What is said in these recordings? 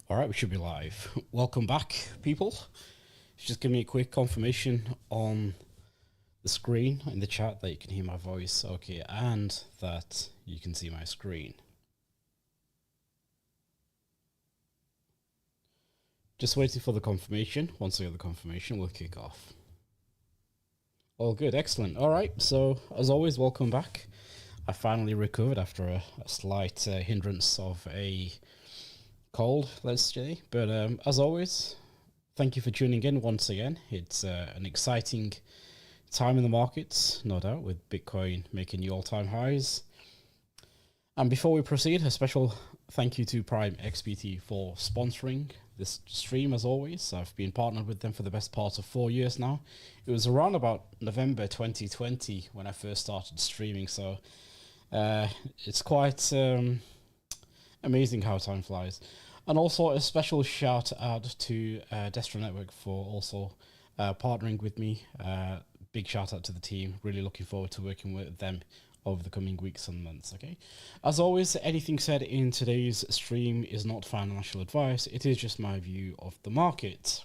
All right, we should be live. Welcome back, people. Just give me a quick confirmation on the screen in the chat that you can hear my voice, okay, and that you can see my screen. Just waiting for the confirmation. Once I get the confirmation, we'll kick off. All good, excellent. All right, so as always, welcome back. I finally recovered after a slight hindrance of a cold, let's say. But as always, thank you for tuning in once again. It's an exciting time in the markets, no doubt, with Bitcoin making new all-time highs. And before we proceed, a special thank you to Prime XBT for sponsoring this stream, as always. I've been partnered with them for the best part of 4 years now. It was around about November 2020 when I first started streaming, so it's quite amazing how time flies. And also a special shout out to Destra Network for also partnering with me. Big shout out to the team. Really looking forward to working with them over the coming weeks and months. Okay, as always, anything said in today's stream is not financial advice. It is just my view of the market.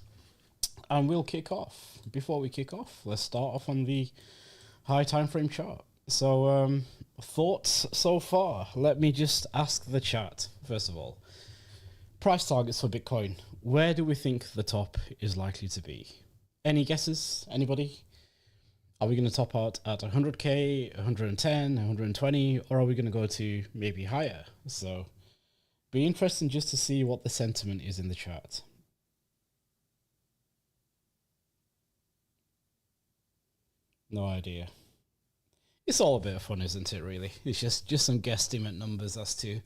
And we'll kick off. Before we kick off, let's start off on the high time frame chart. So thoughts so far? Let me just ask the chat first of all. Price targets for Bitcoin. Where do we think the top is likely to be? Any guesses? Anybody? Are we going to top out at 100k, 110, 120, or are we going to go to maybe higher? So, be interesting just to see what the sentiment is in the chat. No idea. It's all a bit of fun, isn't it, really? It's just some guesstimate numbers as to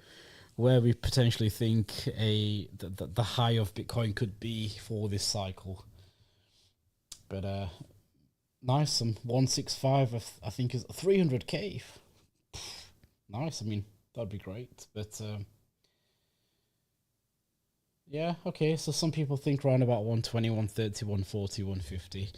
where we potentially think the high of Bitcoin could be for this cycle. But nice, some 165, I think is 300k. Nice, I mean, that'd be great. But yeah, okay, so some people think around about 120, 130, 140, 150.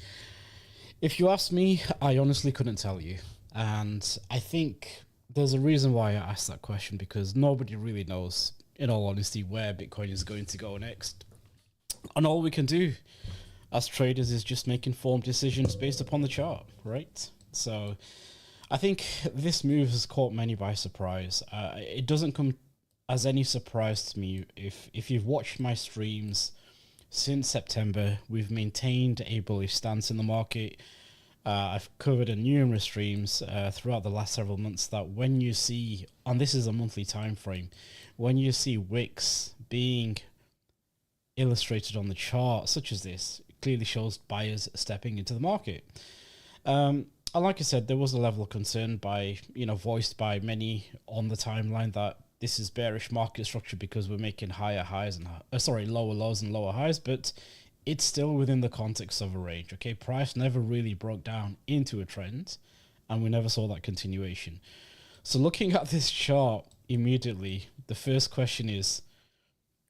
If you ask me, I honestly couldn't tell you. And I think there's a reason why I asked that question, because nobody really knows, in all honesty, where Bitcoin is going to go next. And all we can do as traders is just make informed decisions based upon the chart, right? So I think this move has caught many by surprise. It doesn't come as any surprise to me if you've watched my streams since September. We've maintained a bullish stance in the market. I've covered in numerous streams throughout the last several months that when you see, and this is a monthly time frame, when you see wicks being illustrated on the chart, such as this, it clearly shows buyers stepping into the market. And like I said, there was a level of concern voiced by many on the timeline that this is bearish market structure because we're making higher highs and lower lows and lower highs, but it's still within the context of a range, okay? Price never really broke down into a trend, and we never saw that continuation. So looking at this chart immediately, the first question is,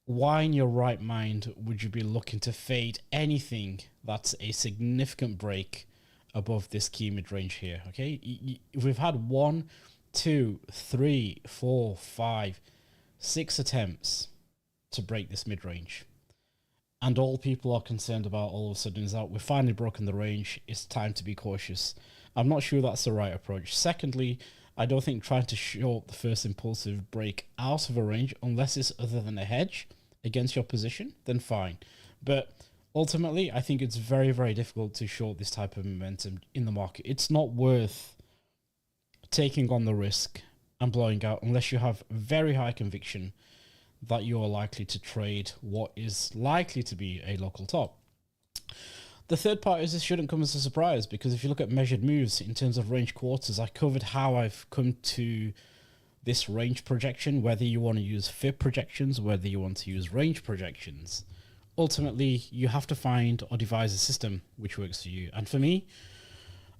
why in your right mind would you be looking to fade anything that's a significant break above this key mid-range here, okay? We've had 1, 2, 3, 4, 5, 6 attempts to break this mid-range. And all people are concerned about all of a sudden is that we've finally broken the range. It's time to be cautious. I'm not sure that's the right approach. Secondly, I don't think trying to short the first impulsive break out of a range, unless it's other than a hedge against your position, then fine. But ultimately, I think it's very, very difficult to short this type of momentum in the market. It's not worth taking on the risk and blowing out unless you have very high conviction that you are likely to trade what is likely to be a local top. The third part is this shouldn't come as a surprise, because if you look at measured moves in terms of range quarters, I covered how I've come to this range projection, whether you want to use fib projections, whether you want to use range projections. Ultimately, you have to find or devise a system which works for you. And for me,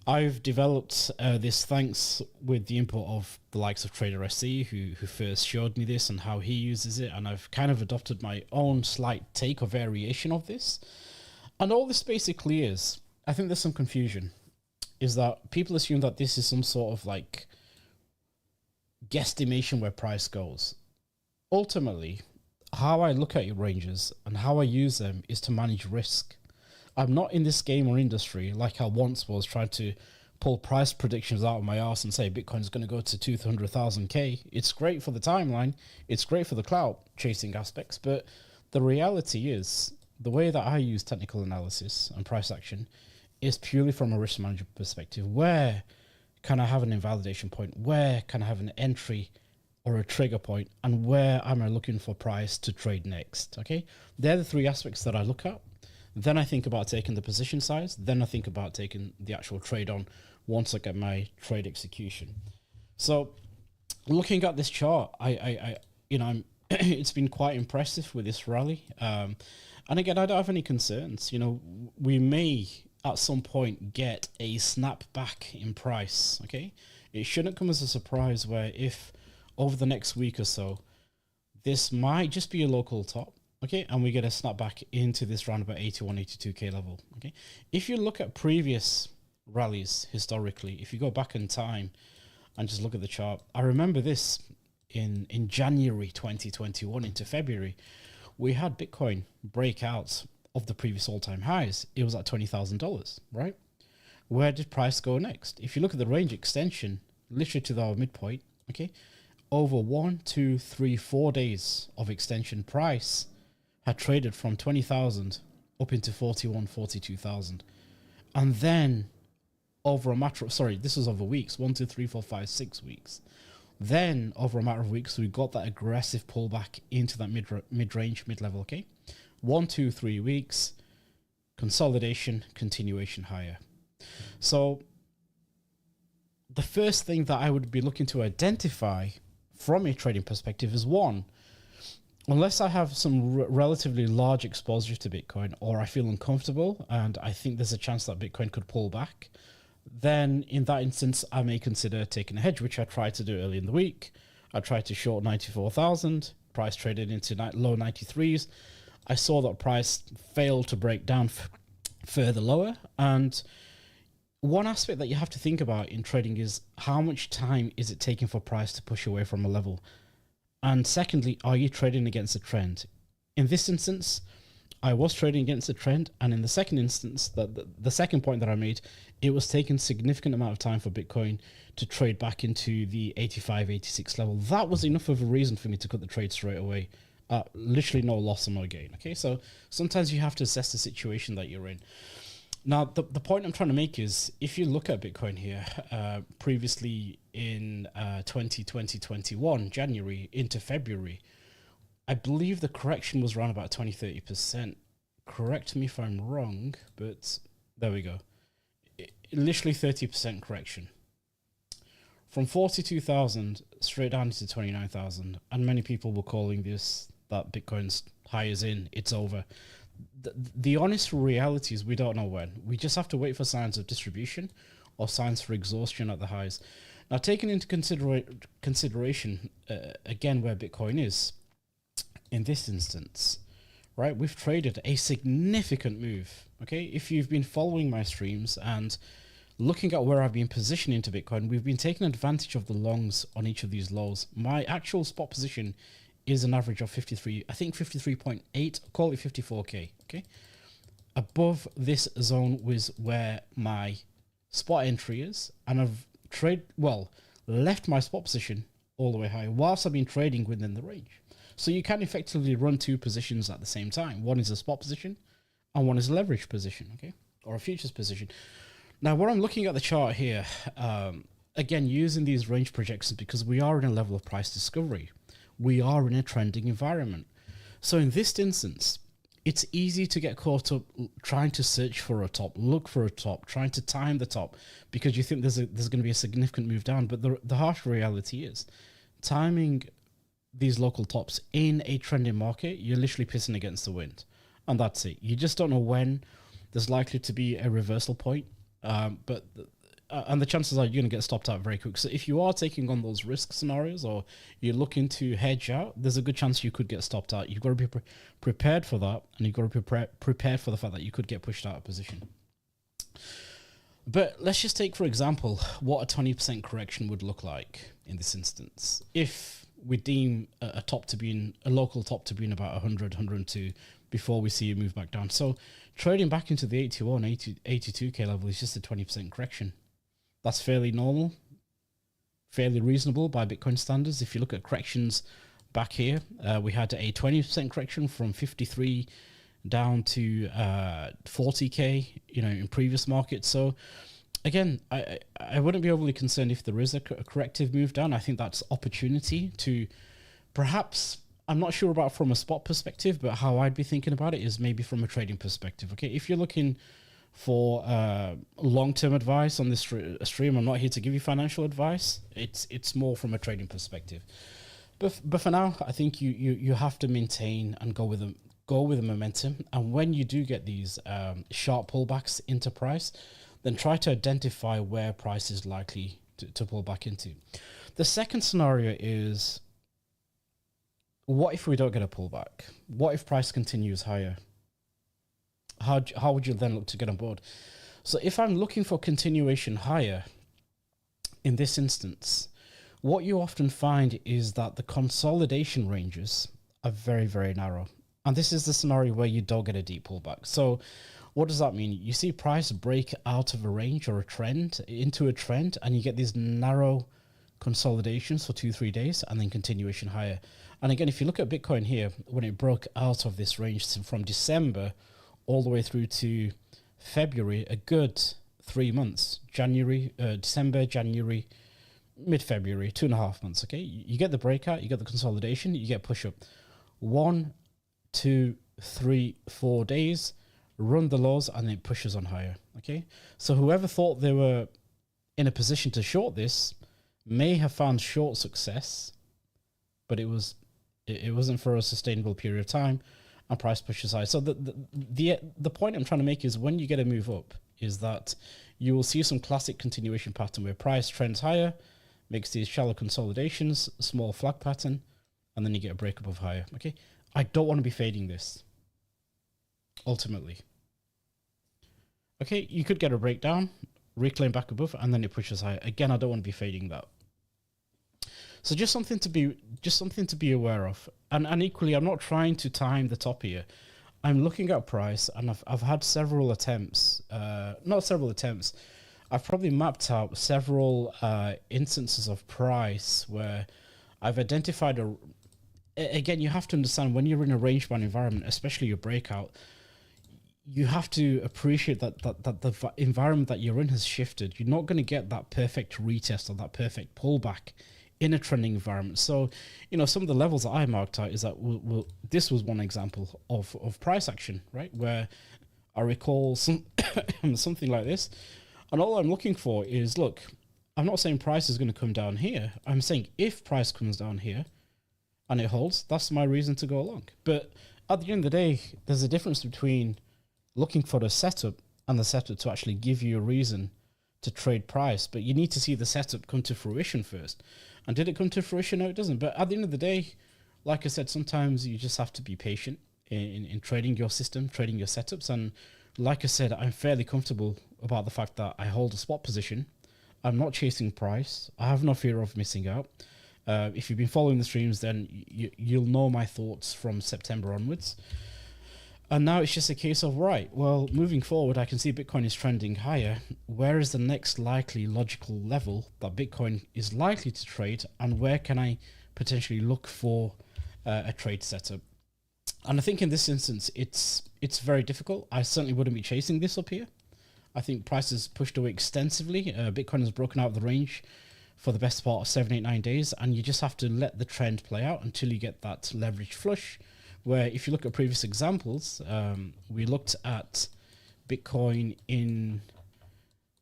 I've developed this thanks with the input of the likes of Trader SC, who first showed me this and how he uses it, and I've kind of adopted my own slight take or variation of this. And all this basically is, I think there's some confusion, is that people assume that this is some sort of like guesstimation where price goes. Ultimately, how I look at your ranges and how I use them is to manage risk. I'm not in this game or industry like I once was, trying to pull price predictions out of my arse and say Bitcoin's going to go to 200,000K. It's great for the timeline. It's great for the clout chasing aspects. But the reality is, the way that I use technical analysis and price action is purely from a risk management perspective. Where can I have an invalidation point? Where can I have an entry or a trigger point? And where am I looking for price to trade next? Okay, they're the three aspects that I look at. Then I think about taking the position size. Then I think about taking the actual trade on once I get my trade execution. So looking at this chart, I'm it's been quite impressive with this rally. And again, I don't have any concerns. We may at some point get a snap back in price. Okay, it shouldn't come as a surprise where if over the next week or so, this might just be a local top. Okay, and we get a snapback into this round about 81, 82K level. Okay, if you look at previous rallies historically, if you go back in time and just look at the chart, I remember this in January 2021 into February, we had Bitcoin break out of the previous all-time highs. It was at $20,000, right? Where did price go next? If you look at the range extension, literally to our midpoint, okay, over 1, 2, 3, 4 days of extension, price had traded from 20,000 up into 41, 42,000. And then over a matter of, this was over weeks, 1, 2, 3, 4, 5, 6 weeks. Then over a matter of weeks, we got that aggressive pullback into that mid-range, mid-level, okay? 1, 2, 3 weeks, consolidation, continuation higher. So the first thing that I would be looking to identify from a trading perspective is, one, unless I have some relatively large exposure to Bitcoin, or I feel uncomfortable and I think there's a chance that Bitcoin could pull back, then in that instance, I may consider taking a hedge, which I tried to do early in the week. I tried to short 94,000, price traded into low 93s. I saw that price failed to break down further lower. And one aspect that you have to think about in trading is how much time is it taking for price to push away from a level? And secondly, are you trading against a trend? In this instance, I was trading against a trend. And in the second instance, the second point that I made, it was taking significant amount of time for Bitcoin to trade back into the 85, 86 level. That was enough of a reason for me to cut the trade straight away. Literally no loss or no gain. Okay, so sometimes you have to assess the situation that you're in. Now, the point I'm trying to make is, if you look at Bitcoin here, previously in 2021, January into February, I believe the correction was around about 20-30%. Correct me if I'm wrong, but there we go. Literally 30% correction. From 42,000 straight down to 29,000. And many people were calling this that Bitcoin's high is in, it's over. The honest reality is we don't know when. We just have to wait for signs of distribution or signs for exhaustion at the highs. Now, taking into consideration, again, where Bitcoin is, in this instance, right, we've traded a significant move, okay? If you've been following my streams and looking at where I've been positioning into Bitcoin, we've been taking advantage of the longs on each of these lows. My actual spot position is an average of 53, I think 53.8, call it 54K, okay? Above this zone was where my spot entry is, and I've left my spot position all the way high whilst I've been trading within the range. So you can effectively run two positions at the same time. One is a spot position and one is a leverage position, okay? Or a futures position. Now, what I'm looking at the chart here, again, using these range projections, because we are in a level of price discovery. We are in a trending environment. So in this instance, it's easy to get caught up trying to search for a top, look for a top, trying to time the top, because you think there's going to be a significant move down. But the harsh reality is, timing these local tops in a trending market, you're literally pissing against the wind. And that's it. You just don't know when there's likely to be a reversal point. And the chances are you're going to get stopped out very quick. So if you are taking on those risk scenarios or you're looking to hedge out, there's a good chance you could get stopped out. You've got to be prepared for that, and you've got to be prepared for the fact that you could get pushed out of position. But let's just take, for example, what a 20% correction would look like in this instance. If we deem a top to be in a local top to be in about 100, 102 before we see it move back down. So trading back into the 81, 82K level is just a 20% correction. That's fairly normal, fairly reasonable by Bitcoin standards. If you look at corrections back here, we had a 20% correction from 53 down to 40K, in previous markets. So again, I wouldn't be overly concerned if there is a corrective move down. I think that's opportunity to perhaps, I'm not sure about from a spot perspective, but how I'd be thinking about it is maybe from a trading perspective. Okay, if you're looking for long-term advice on this stream, I'm not here to give you financial advice. It's more from a trading perspective. But for now, I think you have to maintain and go with the momentum. And when you do get these sharp pullbacks into price, then try to identify where price is likely to pull back into. The second scenario is, what if we don't get a pullback? What if price continues higher? How would you then look to get on board? So if I'm looking for continuation higher, in this instance, what you often find is that the consolidation ranges are very, very narrow. And this is the scenario where you don't get a deep pullback. So what does that mean? You see price break out of a range or a trend into a trend, and you get these narrow consolidations for 2-3 days and then continuation higher. And again, if you look at Bitcoin here, when it broke out of this range from December all the way through to February, a good 3 months, December, January, mid-February, 2.5 months, okay? You get the breakout, you get the consolidation, you get push up. 1, 2, 3, 4 days, run the lows, and then it pushes on higher, okay? So whoever thought they were in a position to short this may have found short success, but it wasn't for a sustainable period of time, and price pushes high. So the point I'm trying to make is, when you get a move up, is that you will see some classic continuation pattern where price trends higher, makes these shallow consolidations, small flag pattern, and then you get a breakup of higher, okay? I don't want to be fading this, ultimately. Okay, you could get a breakdown, reclaim back above, and then it pushes higher. Again, I don't want to be fading that. So just something to be aware of. And equally, I'm not trying to time the top here. I'm looking at price, and I've had several attempts, not several attempts. I've probably mapped out several instances of price where I've identified again, you have to understand, when you're in a range-bound environment, especially your breakout, you have to appreciate that the environment that you're in has shifted. You're not going to get that perfect retest or that perfect pullback in a trending environment. So, some of the levels that I marked out is that this was one example of price action, right? Where I recall something like this. And all I'm looking for is, look, I'm not saying price is going to come down here. I'm saying if price comes down here and it holds, that's my reason to go along. But at the end of the day, there's a difference between looking for the setup and the setup to actually give you a reason to trade price. But you need to see the setup come to fruition first. And did it come to fruition? No, it doesn't. But at the end of the day, like I said, sometimes you just have to be patient in trading your system, trading your setups. And like I said, I'm fairly comfortable about the fact that I hold a spot position. I'm not chasing price. I have no fear of missing out. If you've been following the streams, then you'll know my thoughts from September onwards. And now it's just a case of, right, well, moving forward, I can see Bitcoin is trending higher. Where is the next likely logical level that Bitcoin is likely to trade, and where can I potentially look for a trade setup? And I think in this instance, it's very difficult. I certainly wouldn't be chasing this up here. I think price is pushed away extensively. Bitcoin has broken out of the range for the best part of 7, 8, 9 days, and you just have to let the trend play out until you get that leverage flush, where if you look at previous examples, we looked at Bitcoin in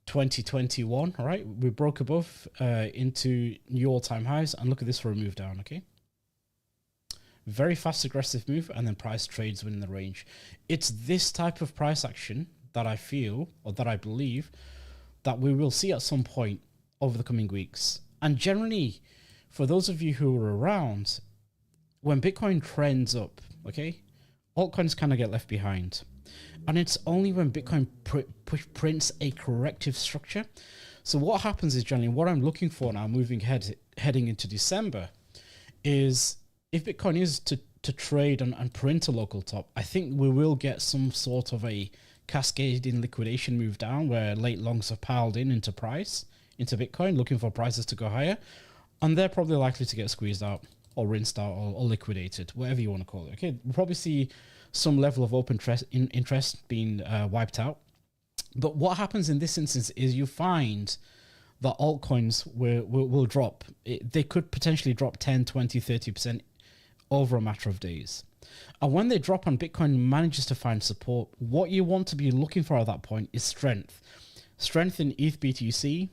2021, all right? We broke above into new all-time highs, and look at this for a move down, okay? Very fast, aggressive move, and then price trades within the range. It's this type of price action that I feel, or that I believe, that we will see at some point over the coming weeks. And generally, for those of you who are around, when Bitcoin trends up, okay, altcoins kind of get left behind. And it's only when Bitcoin prints a corrective structure. So what happens is, generally, what I'm looking for now, heading into December, is if Bitcoin is to trade and print a local top, I think we will get some sort of a cascading liquidation move down where late longs have piled into price, into Bitcoin, looking for prices to go higher. And they're probably likely to get squeezed out or rinsed out or liquidated, whatever you want to call it. Okay, we'll probably see some level of open interest being wiped out. But what happens in this instance is you find that altcoins will drop. They could potentially drop 10, 20, 30% over a matter of days. And when they drop and Bitcoin manages to find support, what you want to be looking for at that point is strength. Strength in ETH BTC.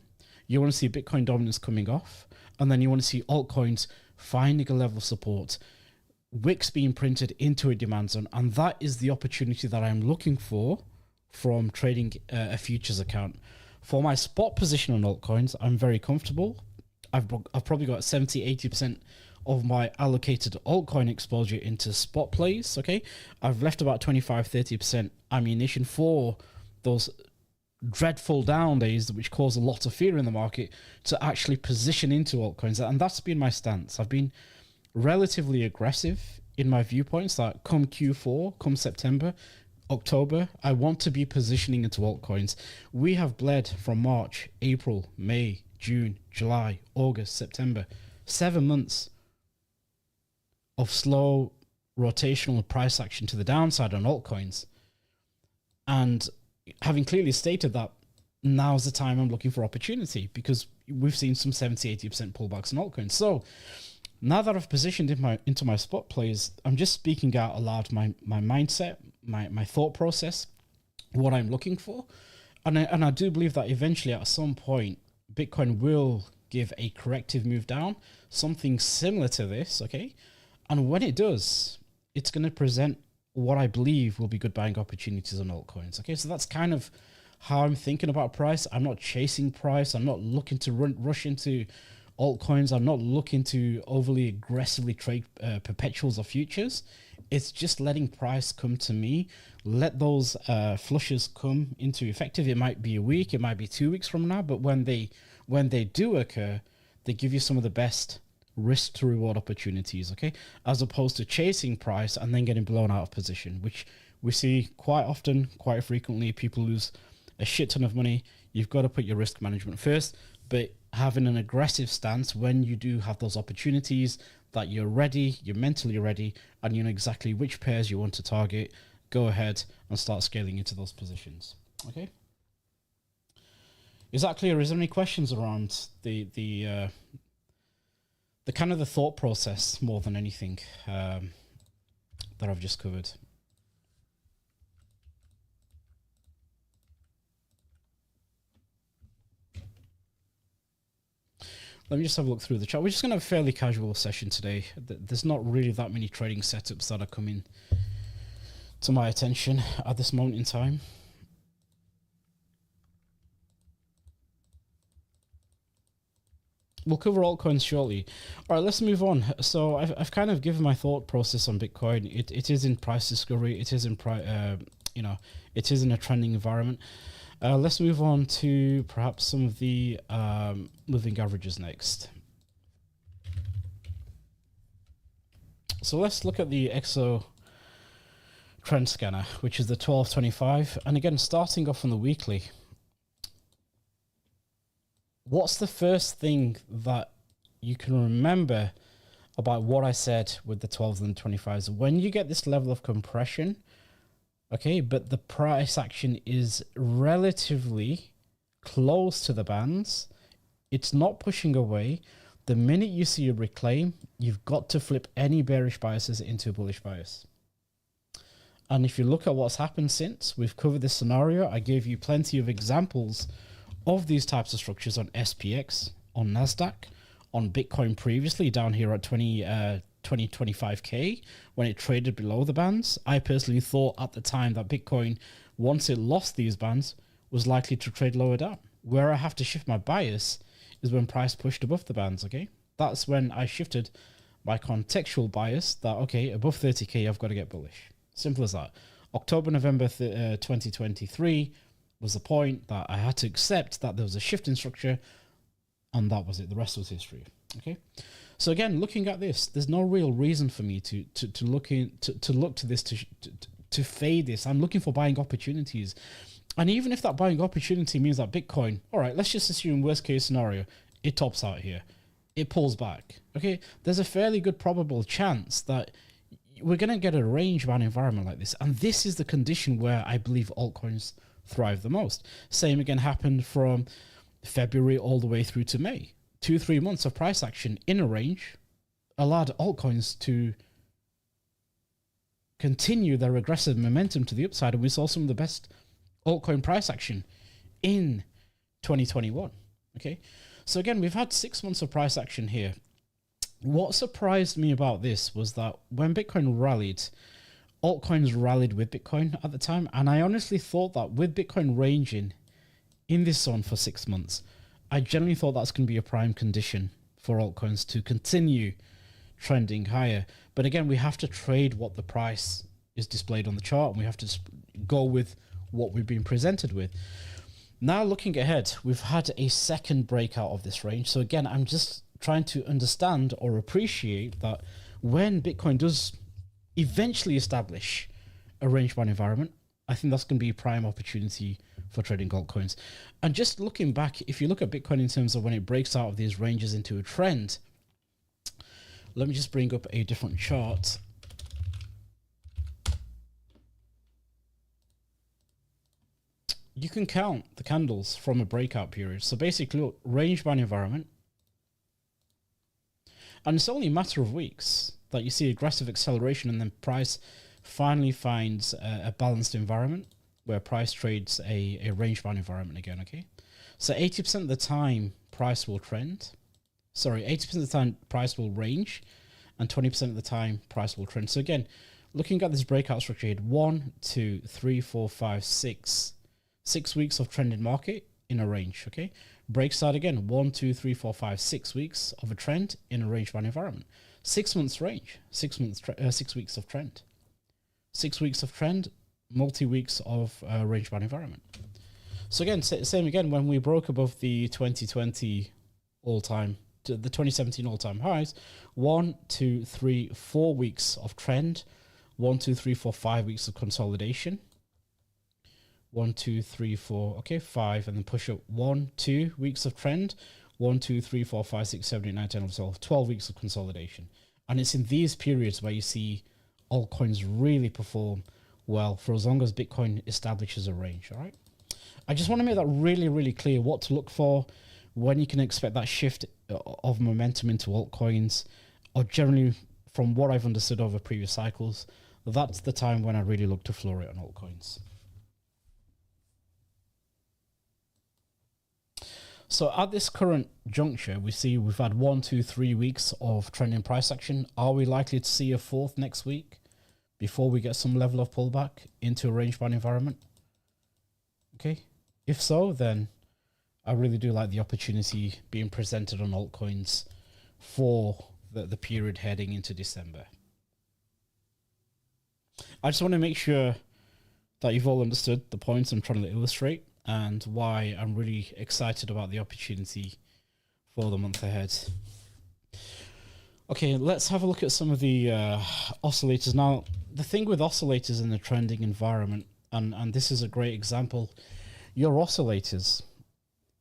You want to see Bitcoin dominance coming off. And then you want to see altcoins finding a level of support, wicks being printed into a demand zone. And that is the opportunity that I'm looking for from trading a futures account. For my spot position on altcoins, I'm very comfortable. I've probably got 70-80% of my allocated altcoin exposure into spot plays. Okay, I've left about 25-30% ammunition for those dreadful down days, which cause a lot of fear in the market, to actually position into altcoins. And that's been my stance. I've been relatively aggressive in my viewpoints that come Q4, come September, October, I want to be positioning into altcoins. We have bled from March, April, May, June, July, August, September, 7 months of slow rotational price action to the downside on altcoins. And having clearly stated that, now's the time I'm looking for opportunity, because we've seen some 70-80% pullbacks in altcoins. So now that I've positioned into my spot plays, I'm just speaking out aloud my mindset, my thought process, what I'm looking for. And I do believe that eventually at some point, Bitcoin will give a corrective move down, something similar to this, okay? And when it does, it's going to present what I believe will be good buying opportunities on altcoins, okay? So that's kind of how I'm thinking about price. I'm not chasing price. I'm not looking to rush into altcoins. I'm not looking to overly aggressively trade perpetuals or futures. It's just letting price come to me. Let those flushes come into effective. It might be a week, it might be 2 weeks from now, but when they do occur, they give you some of the best risk to reward opportunities, okay? As opposed to chasing price and then getting blown out of position, which we see quite often, quite frequently. People lose a shit ton of money. You've got to put your risk management first, but having an aggressive stance when you do have those opportunities, that you're ready, you're mentally ready, and you know exactly which pairs you want to target, go ahead and start scaling into those positions. Okay. Is that clear? Is there any questions around the kind of the thought process more than anything that I've just covered? Let me just have a look through the chat. We're just going to have a fairly casual session today. There's not really that many trading setups that are coming to my attention at this moment in time. We'll cover altcoins shortly. All right, let's move on. So I've kind of given my thought process on Bitcoin. It is in price discovery. It is in it is in a trending environment. Let's move on to perhaps some of the moving averages next. So let's look at the EXO trend scanner, which is the 1225. And again, starting off on the weekly, what's the first thing that you can remember about what I said with the 12s and the 25s? When you get this level of compression, okay, but the price action is relatively close to the bands, it's not pushing away. The minute you see a reclaim, you've got to flip any bearish biases into a bullish bias. And if you look at what's happened since, we've covered this scenario. I gave you plenty of examples of these types of structures on SPX, on NASDAQ, on Bitcoin previously down here at 25K when it traded below the bands. I personally thought at the time that Bitcoin, once it lost these bands, was likely to trade lower down. Where I have to shift my bias is when price pushed above the bands, okay? That's when I shifted my contextual bias that, okay, above 30K, I've got to get bullish. Simple as that. October, November 2023 was the point that I had to accept that there was a shift in structure, and that was it. The rest was history, okay? So again, looking at this, there's no real reason for me to look to this to fade this. I'm looking for buying opportunities. And even if that buying opportunity means that Bitcoin, all right, let's just assume worst case scenario, it tops out here, it pulls back. Okay, there's a fairly good probable chance that we're going to get a range bound environment like this. And this is the condition where I believe altcoins thrive the most. Same again happened from February all the way through to May. 2-3 months of price action in a range allowed altcoins to continue their aggressive momentum to the upside. And we saw some of the best altcoin price action in 2021. Okay, so again, we've had 6 months of price action here. What surprised me about this was that when Bitcoin rallied, altcoins rallied with Bitcoin at the time, and I honestly thought that with Bitcoin ranging in this zone for 6 months, I generally thought that's going to be a prime condition for altcoins to continue trending higher. But again, we have to trade what the price is displayed on the chart, and we have to go with what we've been presented with. Now looking ahead, we've had a second breakout of this range. So again, I'm just trying to understand or appreciate that when Bitcoin does eventually establish a range-bound environment, I think that's going to be a prime opportunity for trading altcoins. And just looking back, if you look at Bitcoin in terms of when it breaks out of these ranges into a trend, let me just bring up a different chart. You can count the candles from a breakout period. So basically, look, range-bound environment. And it's only a matter of weeks that you see aggressive acceleration, and then price finally finds a balanced environment where price trades a range-bound environment again, okay? So 80% of the time, price will trend. Sorry, 80% of the time, price will range, and 20% of the time, price will trend. So again, looking at this breakout structure, you had 1, 2, 3, 4, 5, 6 weeks of trending market in a range, okay? Breaks out again, 1, 2, 3, 4, 5, 6 weeks of a trend in a range-bound environment. 6 months range, 6 weeks of trend. 6 weeks of trend, multi-weeks of range-bound environment. So again, same again, when we broke above the 2020 all-time, the 2017 all-time highs, 1, 2, 3, 4 weeks of trend, 1, 2, 3, 4, 5 weeks of consolidation. 1, 2, 3, 4, okay, 5, and then push up 1, 2 weeks of trend, 1, 2, 3, 4, 5, 6, 7, 8, 9, 10, 11, 12 weeks of consolidation. And it's in these periods where you see altcoins really perform well for as long as Bitcoin establishes a range, all right? I just want to make that really, really clear what to look for, when you can expect that shift of momentum into altcoins, or generally from what I've understood over previous cycles, that's the time when I really look to floor it on altcoins. So at this current juncture, we see we've had 1, 2, 3 weeks of trending price action. Are we likely to see a fourth next week before we get some level of pullback into a range-bound environment? Okay, if so, then I really do like the opportunity being presented on altcoins for the period heading into December. I just want to make sure that you've all understood the points I'm trying to illustrate and why I'm really excited about the opportunity for the month ahead. Okay, let's have a look at some of the oscillators. Now, the thing with oscillators in the trending environment, and this is a great example, your oscillators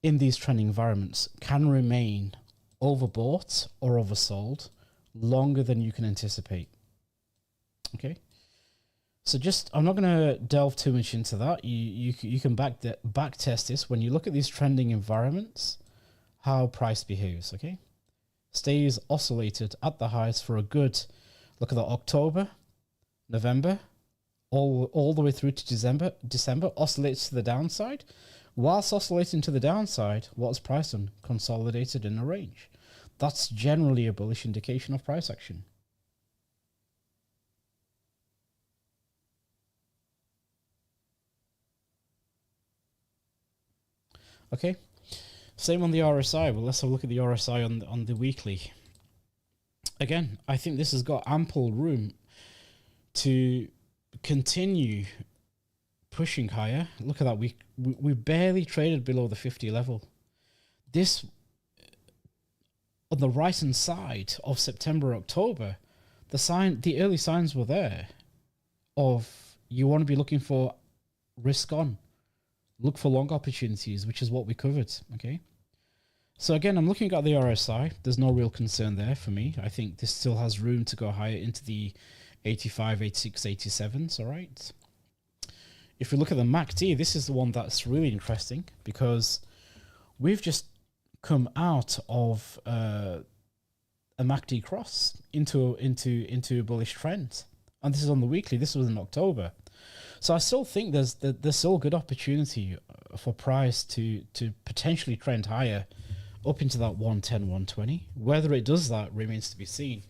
in these trending environments can remain overbought or oversold longer than you can anticipate. Okay? So I'm not going to delve too much into that. You can back test this when you look at these trending environments, how price behaves, okay? Stays oscillated at the highs for a good, look at that, October, November, all the way through to December, oscillates to the downside. Whilst oscillating to the downside, what's price done? Consolidated in a range. That's generally a bullish indication of price action. Okay, same on the RSI. Well, let's have a look at the RSI on the weekly. Again, I think this has got ample room to continue pushing higher. Look at that. We barely traded below the 50 level. This on the right hand side of September, October, the early signs were there of you want to be looking for risk on, look for long opportunities, which is what we covered. Okay. So again, I'm looking at the RSI. There's no real concern there for me. I think this still has room to go higher into the 85, 86, 87s. All right. If we look at the MACD, this is the one that's really interesting because we've just come out of a MACD cross into a bullish trend, and this is on the weekly. This was in October, so I still think there's still good opportunity for price to potentially trend higher up into that 110, 120. Whether it does that remains to be seen.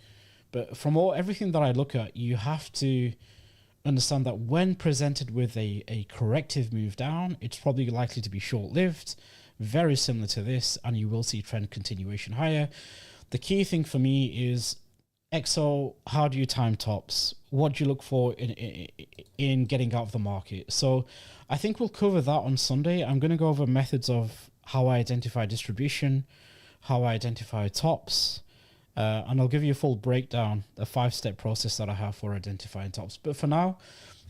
But from everything that I look at, you have to understand that when presented with a corrective move down, it's probably likely to be short-lived, very similar to this, and you will see trend continuation higher. The key thing for me is XO, how do you time tops? What do you look for in getting out of the market? So I think we'll cover that on Sunday. I'm going to go over methods of how I identify distribution, how I identify tops, and I'll give you a full breakdown, a 5-step process that I have for identifying tops. But for now,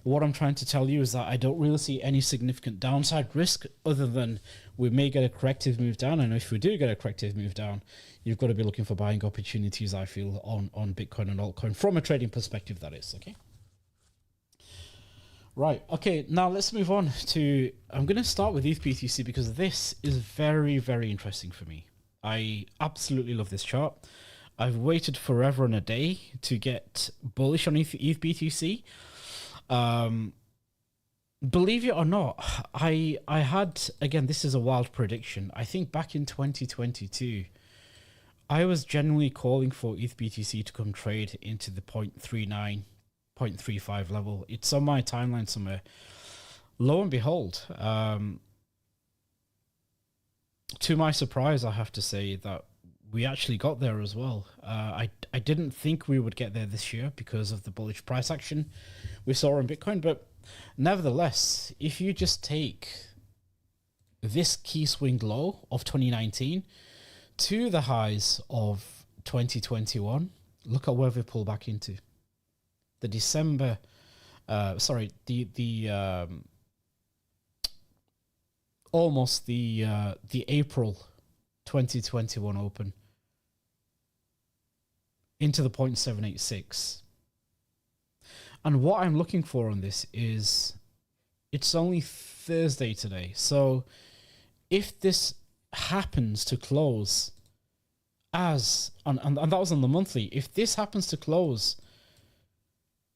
what I'm trying to tell you is that I don't really see any significant downside risk other than we may get a corrective move down. And if we do get a corrective move down, you've got to be looking for buying opportunities, I feel, on Bitcoin and altcoin from a trading perspective, that is. Okay. Right. Okay. Now let's move on to, I'm going to start with ETH BTC because this is very, very interesting for me. I absolutely love this chart. I've waited forever and a day to get bullish on ETH BTC. Believe it or not, I had, again, this is a wild prediction. I think back in 2022, I was genuinely calling for ETH BTC to come trade into the 0.39, 0.35 level. It's on my timeline somewhere. Lo and behold, to my surprise, I have to say that we actually got there as well. I didn't think we would get there this year because of the bullish price action we saw on Bitcoin, but nevertheless, if you just take this key swing low of 2019 to the highs of 2021, look at where we pull back into. The December, almost the April 2021 open into the 0.786. And what I'm looking for on this is, it's only Thursday today. So if this happens to close as, and that was on the monthly, if this happens to close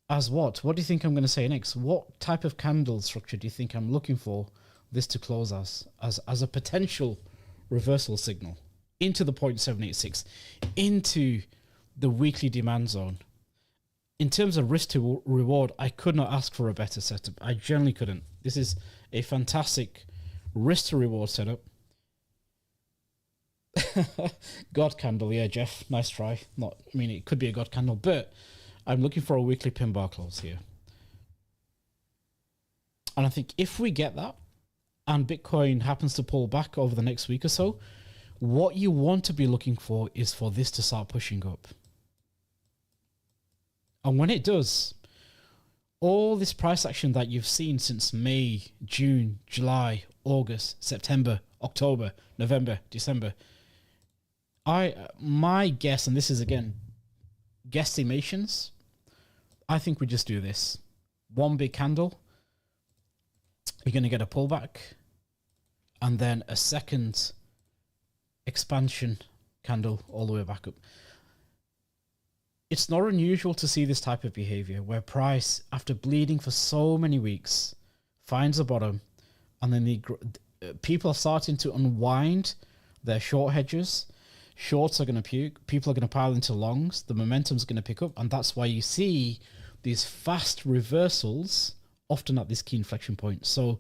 as what do you think I'm going to say next? What type of candle structure do you think I'm looking for this to close as a potential reversal signal into the 0.786, into the weekly demand zone? In terms of risk to reward, I could not ask for a better setup. I generally couldn't. This is a fantastic risk to reward setup. God candle, yeah, Jeff, nice try. It could be a God candle, but I'm looking for a weekly pin bar close here. And I think if we get that, and Bitcoin happens to pull back over the next week or so, what you want to be looking for is for this to start pushing up. And when it does, all this price action that you've seen since May, June, July, August, September, October, November, December, my guess, and this is again guesstimations, I think we just do this. One big candle, you're going to get a pullback, and then a second expansion candle all the way back up. It's not unusual to see this type of behavior where price, after bleeding for so many weeks, finds a bottom, and then people are starting to unwind their short hedges. Shorts are going to puke. People are going to pile into longs. The momentum's going to pick up, and that's why you see these fast reversals often at this key inflection point. So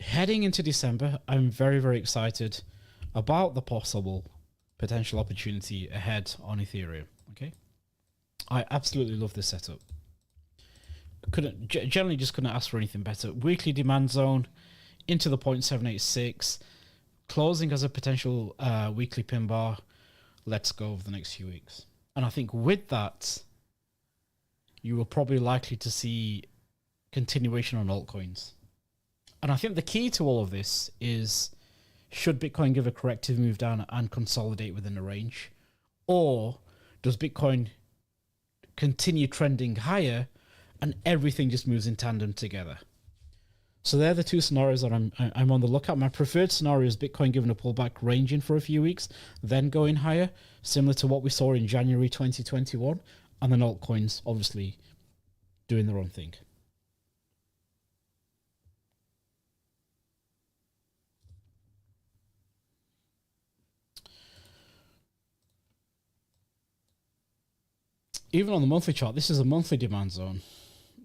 heading into December, I'm very, very excited about the possible potential opportunity ahead on Ethereum. Okay, I absolutely love this setup. Generally just couldn't ask for anything better. Weekly demand zone into the 0.786, closing as a potential weekly pin bar. let's go over the next few weeks. And I think with that, you will probably likely to see continuation on altcoins. And I think the key to all of this is, should Bitcoin give a corrective move down and consolidate within a range? Or does Bitcoin continue trending higher and everything just moves in tandem together? So they're the two scenarios that I'm on the lookout. My preferred scenario is Bitcoin giving a pullback, ranging for a few weeks, then going higher, similar to what we saw in January 2021, and then altcoins obviously doing their own thing. Even on the monthly chart, this is a monthly demand zone.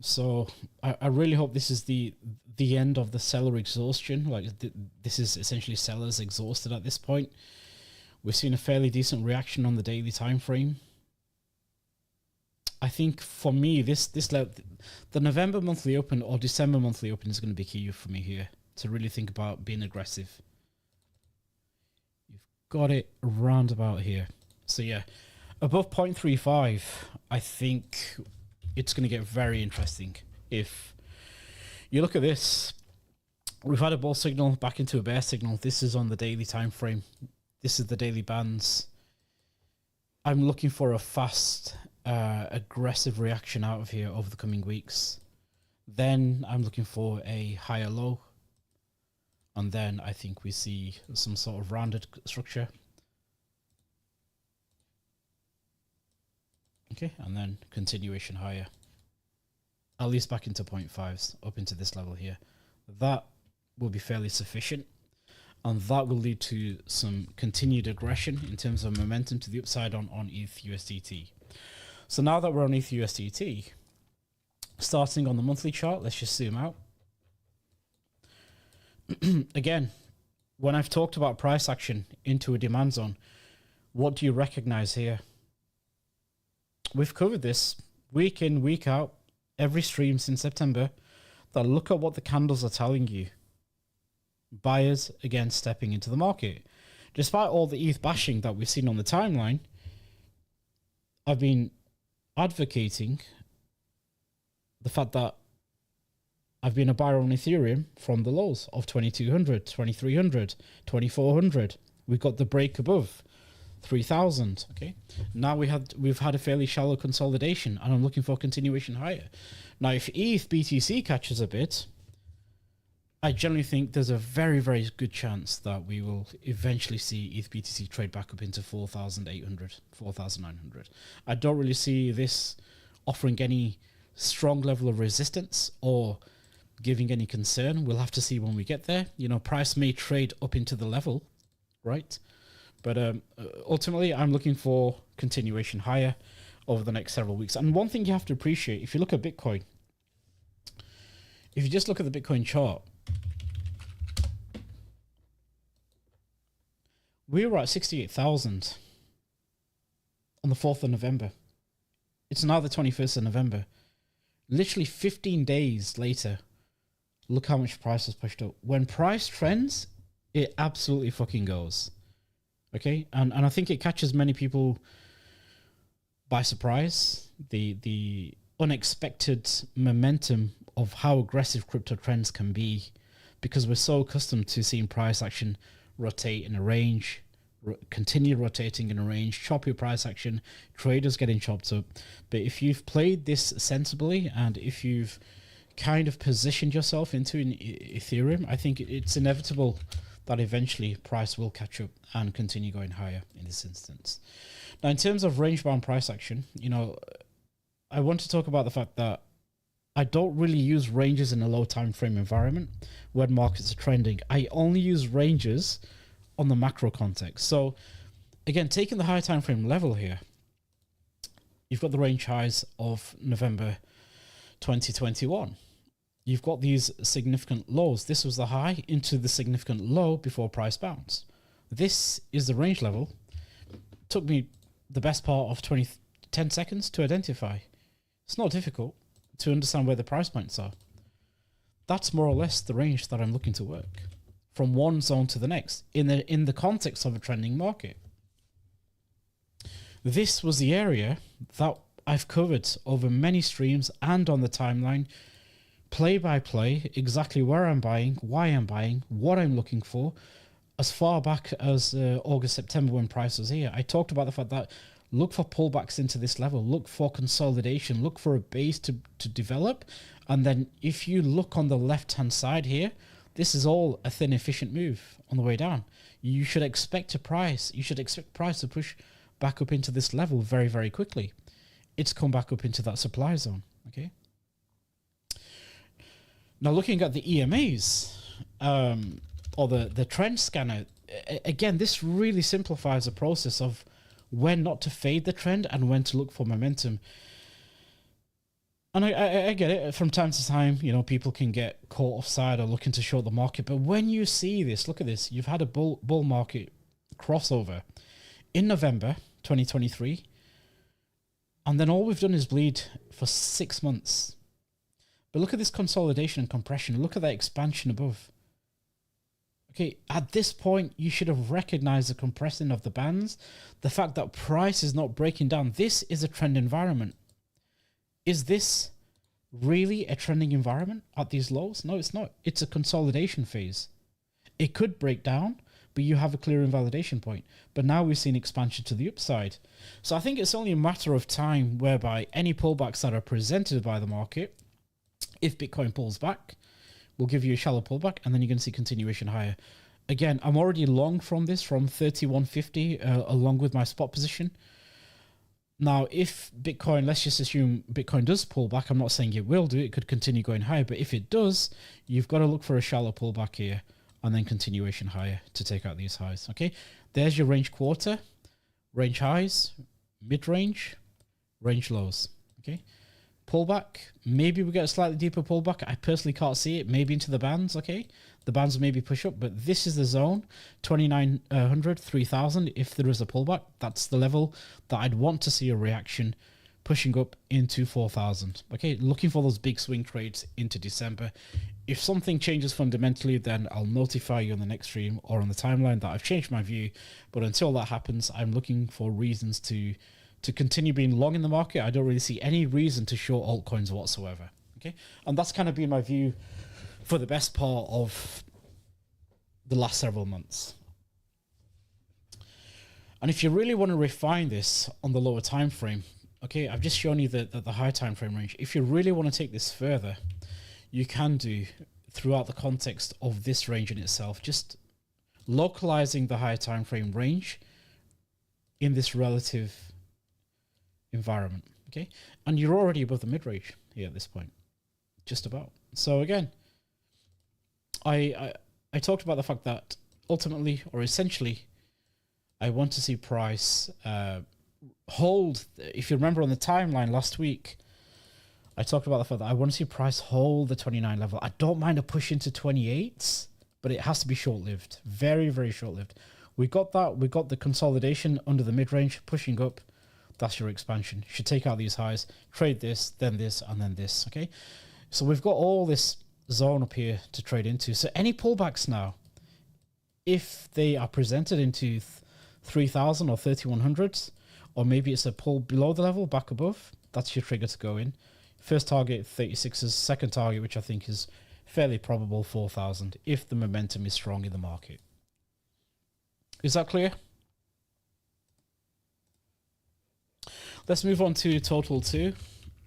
So I really hope this is the end of the seller exhaustion. Like this is essentially sellers exhausted at this point. We've seen a fairly decent reaction on the daily time frame. I think for me, the November monthly open or December monthly open is going to be key for me here to really think about being aggressive. You've got it around about here. So yeah, above 0.35, I think it's going to get very interesting. If you look at this, we've had a bull signal back into a bear signal. This is on the daily time frame. This is the daily bands. I'm looking for a fast, aggressive reaction out of here over the coming weeks. Then I'm looking for a higher low. And then I think we see some sort of rounded structure. Okay, and then continuation higher. At least back into 0.5s, up into this level here. That will be fairly sufficient. And that will lead to some continued aggression in terms of momentum to the upside on ETH USDT. So now that we're on ETH USDT, starting on the monthly chart, let's just zoom out. Again, when I've talked about price action into a demand zone, what do you recognize here? We've covered this week in, week out, every stream since September, that look at what the candles are telling you. Buyers, again, stepping into the market. Despite all the ETH bashing that we've seen on the timeline, I've been advocating the fact that I've been a buyer on Ethereum from the lows of 2200, 2300, 2400. We've got the break above 3,000. Okay, now we've had a fairly shallow consolidation, and I'm looking for continuation higher. Now, if ETH BTC catches a bit, I generally think there's a very, very good chance that we will eventually see ETH BTC trade back up into 4,800, 4,900. I don't really see this offering any strong level of resistance or giving any concern. We'll have to see when we get there. You know, price may trade up into the level, right? But ultimately, I'm looking for continuation higher over the next several weeks. And one thing you have to appreciate, if you look at Bitcoin, if you just look at the Bitcoin chart, we were at 68,000 on the 4th of November. It's now the 21st of November. Literally 15 days later, look how much price has pushed up. When price trends, it absolutely fucking goes. Okay, and I think it catches many people by surprise, the unexpected momentum of how aggressive crypto trends can be, because we're so accustomed to seeing price action rotate in a range, continue rotating in a range, choppy price action, traders getting chopped up. But if you've played this sensibly and if you've kind of positioned yourself into an Ethereum, I think it's inevitable that eventually price will catch up and continue going higher in this instance. Now, in terms of range-bound price action, you know, I want to talk about the fact that I don't really use ranges in a low time frame environment when markets are trending. I only use ranges on the macro context. So again, taking the high time frame level here, you've got the range highs of November 2021. You've got these significant lows. This was the high into the significant low before price bounce. This is the range level. Took me the best part of 10 seconds to identify. It's not difficult to understand where the price points are. That's more or less the range that I'm looking to work from one zone to the next in the context of a trending market. This was the area that I've covered over many streams and on the timeline, play by play, exactly where I'm buying, why I'm buying, what I'm looking for, as far back as August, September when price was here. I talked about the fact that look for pullbacks into this level, look for consolidation, look for a base to develop. And then if you look on the left-hand side here, this is all a thin, efficient move on the way down. You should expect price to push back up into this level very, very quickly. It's come back up into that supply zone, okay? Now looking at the EMAs, or the trend scanner, again, this really simplifies the process of when not to fade the trend and when to look for momentum. And I get it. From time to time, you know, people can get caught offside or looking to short the market. But when you see this, look at this. You've had a bull market crossover in November 2023. And then all we've done is bleed for 6 months. But look at this consolidation and compression. Look at that expansion above. Okay, at this point, you should have recognized the compressing of the bands. The fact that price is not breaking down. This is a trend environment. Is this really a trending environment at these lows? No, it's not. It's a consolidation phase. It could break down, but you have a clear invalidation point. But now we've seen expansion to the upside. So I think it's only a matter of time whereby any pullbacks that are presented by the market, if Bitcoin pulls back, will give you a shallow pullback, and then you're going to see continuation higher. Again, I'm already long from this, from 3150, along with my spot position. Now, if Bitcoin, let's just assume Bitcoin does pull back, I'm not saying it will do, it could continue going higher, but if it does, you've got to look for a shallow pullback here, and then continuation higher to take out these highs, okay? There's your range quarter, range highs, mid-range, range lows, okay? Pullback, maybe we get a slightly deeper pullback. I personally can't see it, maybe into the bands, okay? The bands will maybe push up, but this is the zone, 2,900, 3,000. If there is a pullback, that's the level that I'd want to see a reaction pushing up into 4,000, okay? Looking for those big swing trades into December. If something changes fundamentally, then I'll notify you on the next stream or on the timeline that I've changed my view. But until that happens, I'm looking for reasons to continue being long in the market. I don't really see any reason to short altcoins whatsoever. Okay, and that's kind of been my view for the best part of the last several months. And if you really want to refine this on the lower time frame, okay, I've just shown you the high time frame range. If you really want to take this further, you can do throughout the context of this range in itself, just localizing the higher time frame range in this relative environment, okay? And you're already above the mid-range here at this point, just about. So again, I talked about the fact that ultimately, or essentially, I want to see price hold. If you remember on the timeline last week, I talked about the fact that I want to see price hold the 29 level. I don't mind a push into 28s, but it has to be short-lived, very, very short-lived. We got that. We got the consolidation under the mid-range, pushing up. That's your expansion. You should take out these highs, trade this, and then this, okay? So we've got all this zone up here to trade into. So any pullbacks now, if they are presented into 3,000 or 3,100s, or maybe it's a pull below the level, back above, that's your trigger to go in. First target, 36s. Second target, which I think is fairly probable, 4,000, if the momentum is strong in the market. Is that clear? Let's move on to total 2,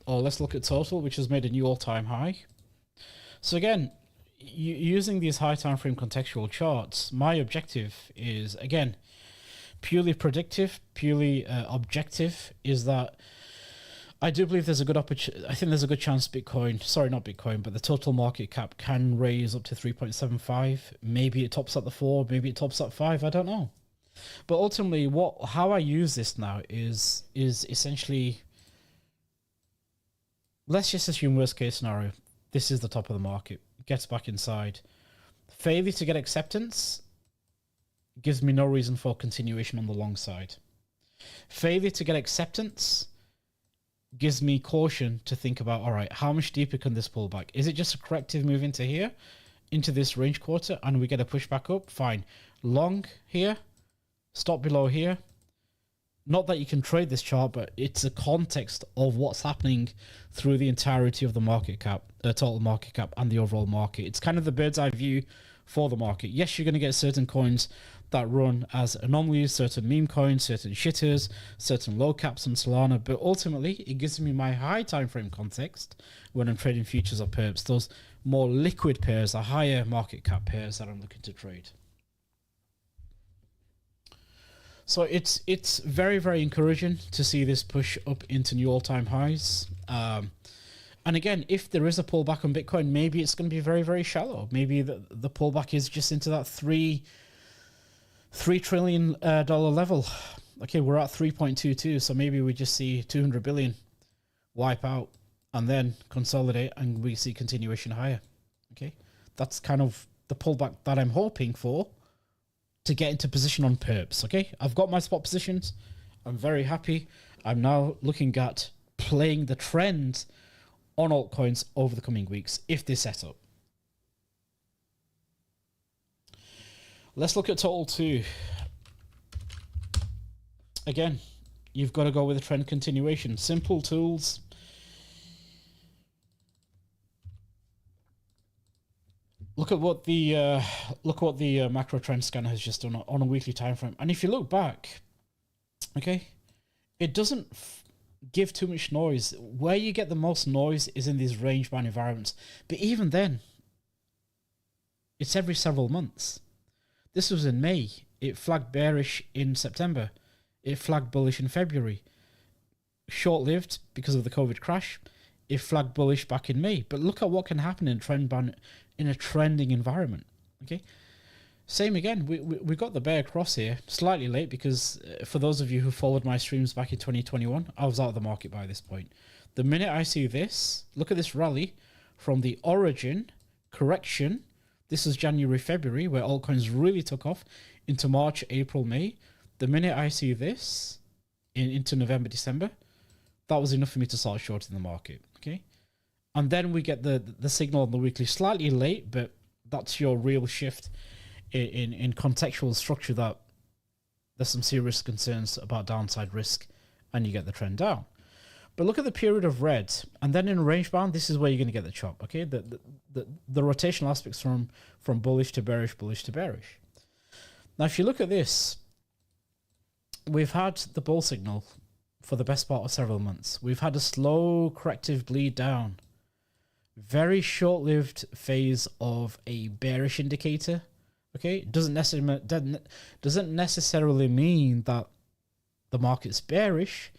or let's look at total, which has made a new all-time high. So again, using these high time frame contextual charts, my objective is, again, purely predictive, purely objective, is that I do believe there's a good opportunity. I think there's a good chance Bitcoin, sorry, not Bitcoin, but the total market cap can raise up to 3.75. Maybe it tops at the 4, maybe it tops at 5, I don't know. But ultimately, how I use this now is essentially, let's just assume worst case scenario, this is the top of the market, gets back inside. Failure to get acceptance gives me no reason for continuation on the long side. Failure to get acceptance gives me caution to think about, all right, how much deeper can this pull back? Is it just a corrective move into here, into this range quarter, and we get a push back up? Fine. Long here. Stop below here, not that you can trade this chart, but it's a context of what's happening through the entirety of the market cap, total market cap, and the overall market. It's kind of the bird's eye view for the market. Yes, you're going to get certain coins that run as anomalies, certain meme coins, certain shitters, certain low caps on Solana, but ultimately it gives me my high time frame context when I'm trading futures or perps, those more liquid pairs, the higher market cap pairs that I'm looking to trade. So it's very, very encouraging to see this push up into new all-time highs. And again, if there is a pullback on Bitcoin, maybe it's going to be very, very shallow. Maybe the pullback is just into that $3 trillion level. Okay, we're at 3.22, so maybe we just see 200 billion wipe out and then consolidate, and we see continuation higher. Okay, that's kind of the pullback that I'm hoping for to get into position on perps. Okay, I've got my spot positions. I'm very happy. I'm now looking at playing the trend on altcoins over the coming weeks if they set up. Let's look at total 2. Again, you've got to go with a trend continuation. Simple tools. Look at what the macro trend scanner has just done on a weekly time frame. And if you look back, okay, it doesn't give too much noise. Where you get the most noise is in these range bound environments. But even then, it's every several months. This was in May. It flagged bearish in September. It flagged bullish in February. Short-lived because of the COVID crash. It flagged bullish back in May. But look at what can happen in a trending environment. Okay. Same again. We got the bear cross here slightly late because for those of you who followed my streams back in 2021, I was out of the market by this point. The minute I see this, look at this rally from the origin correction. This is January, February, where altcoins really took off, into March, April, May. The minute I see this into November, December, that was enough for me to start shorting the market. Okay. And then we get the signal on the weekly, slightly late, but that's your real shift in contextual structure, that there's some serious concerns about downside risk, and you get the trend down. But look at the period of red, and then in range bound, this is where you're going to get the chop. Okay, the rotational aspects from bullish to bearish, bullish to bearish. Now, if you look at this, we've had the bull signal for the best part of several months. We've had a slow corrective bleed down. Very short-lived phase of a bearish indicator. Okay, doesn't necessarily mean that the market's bearish.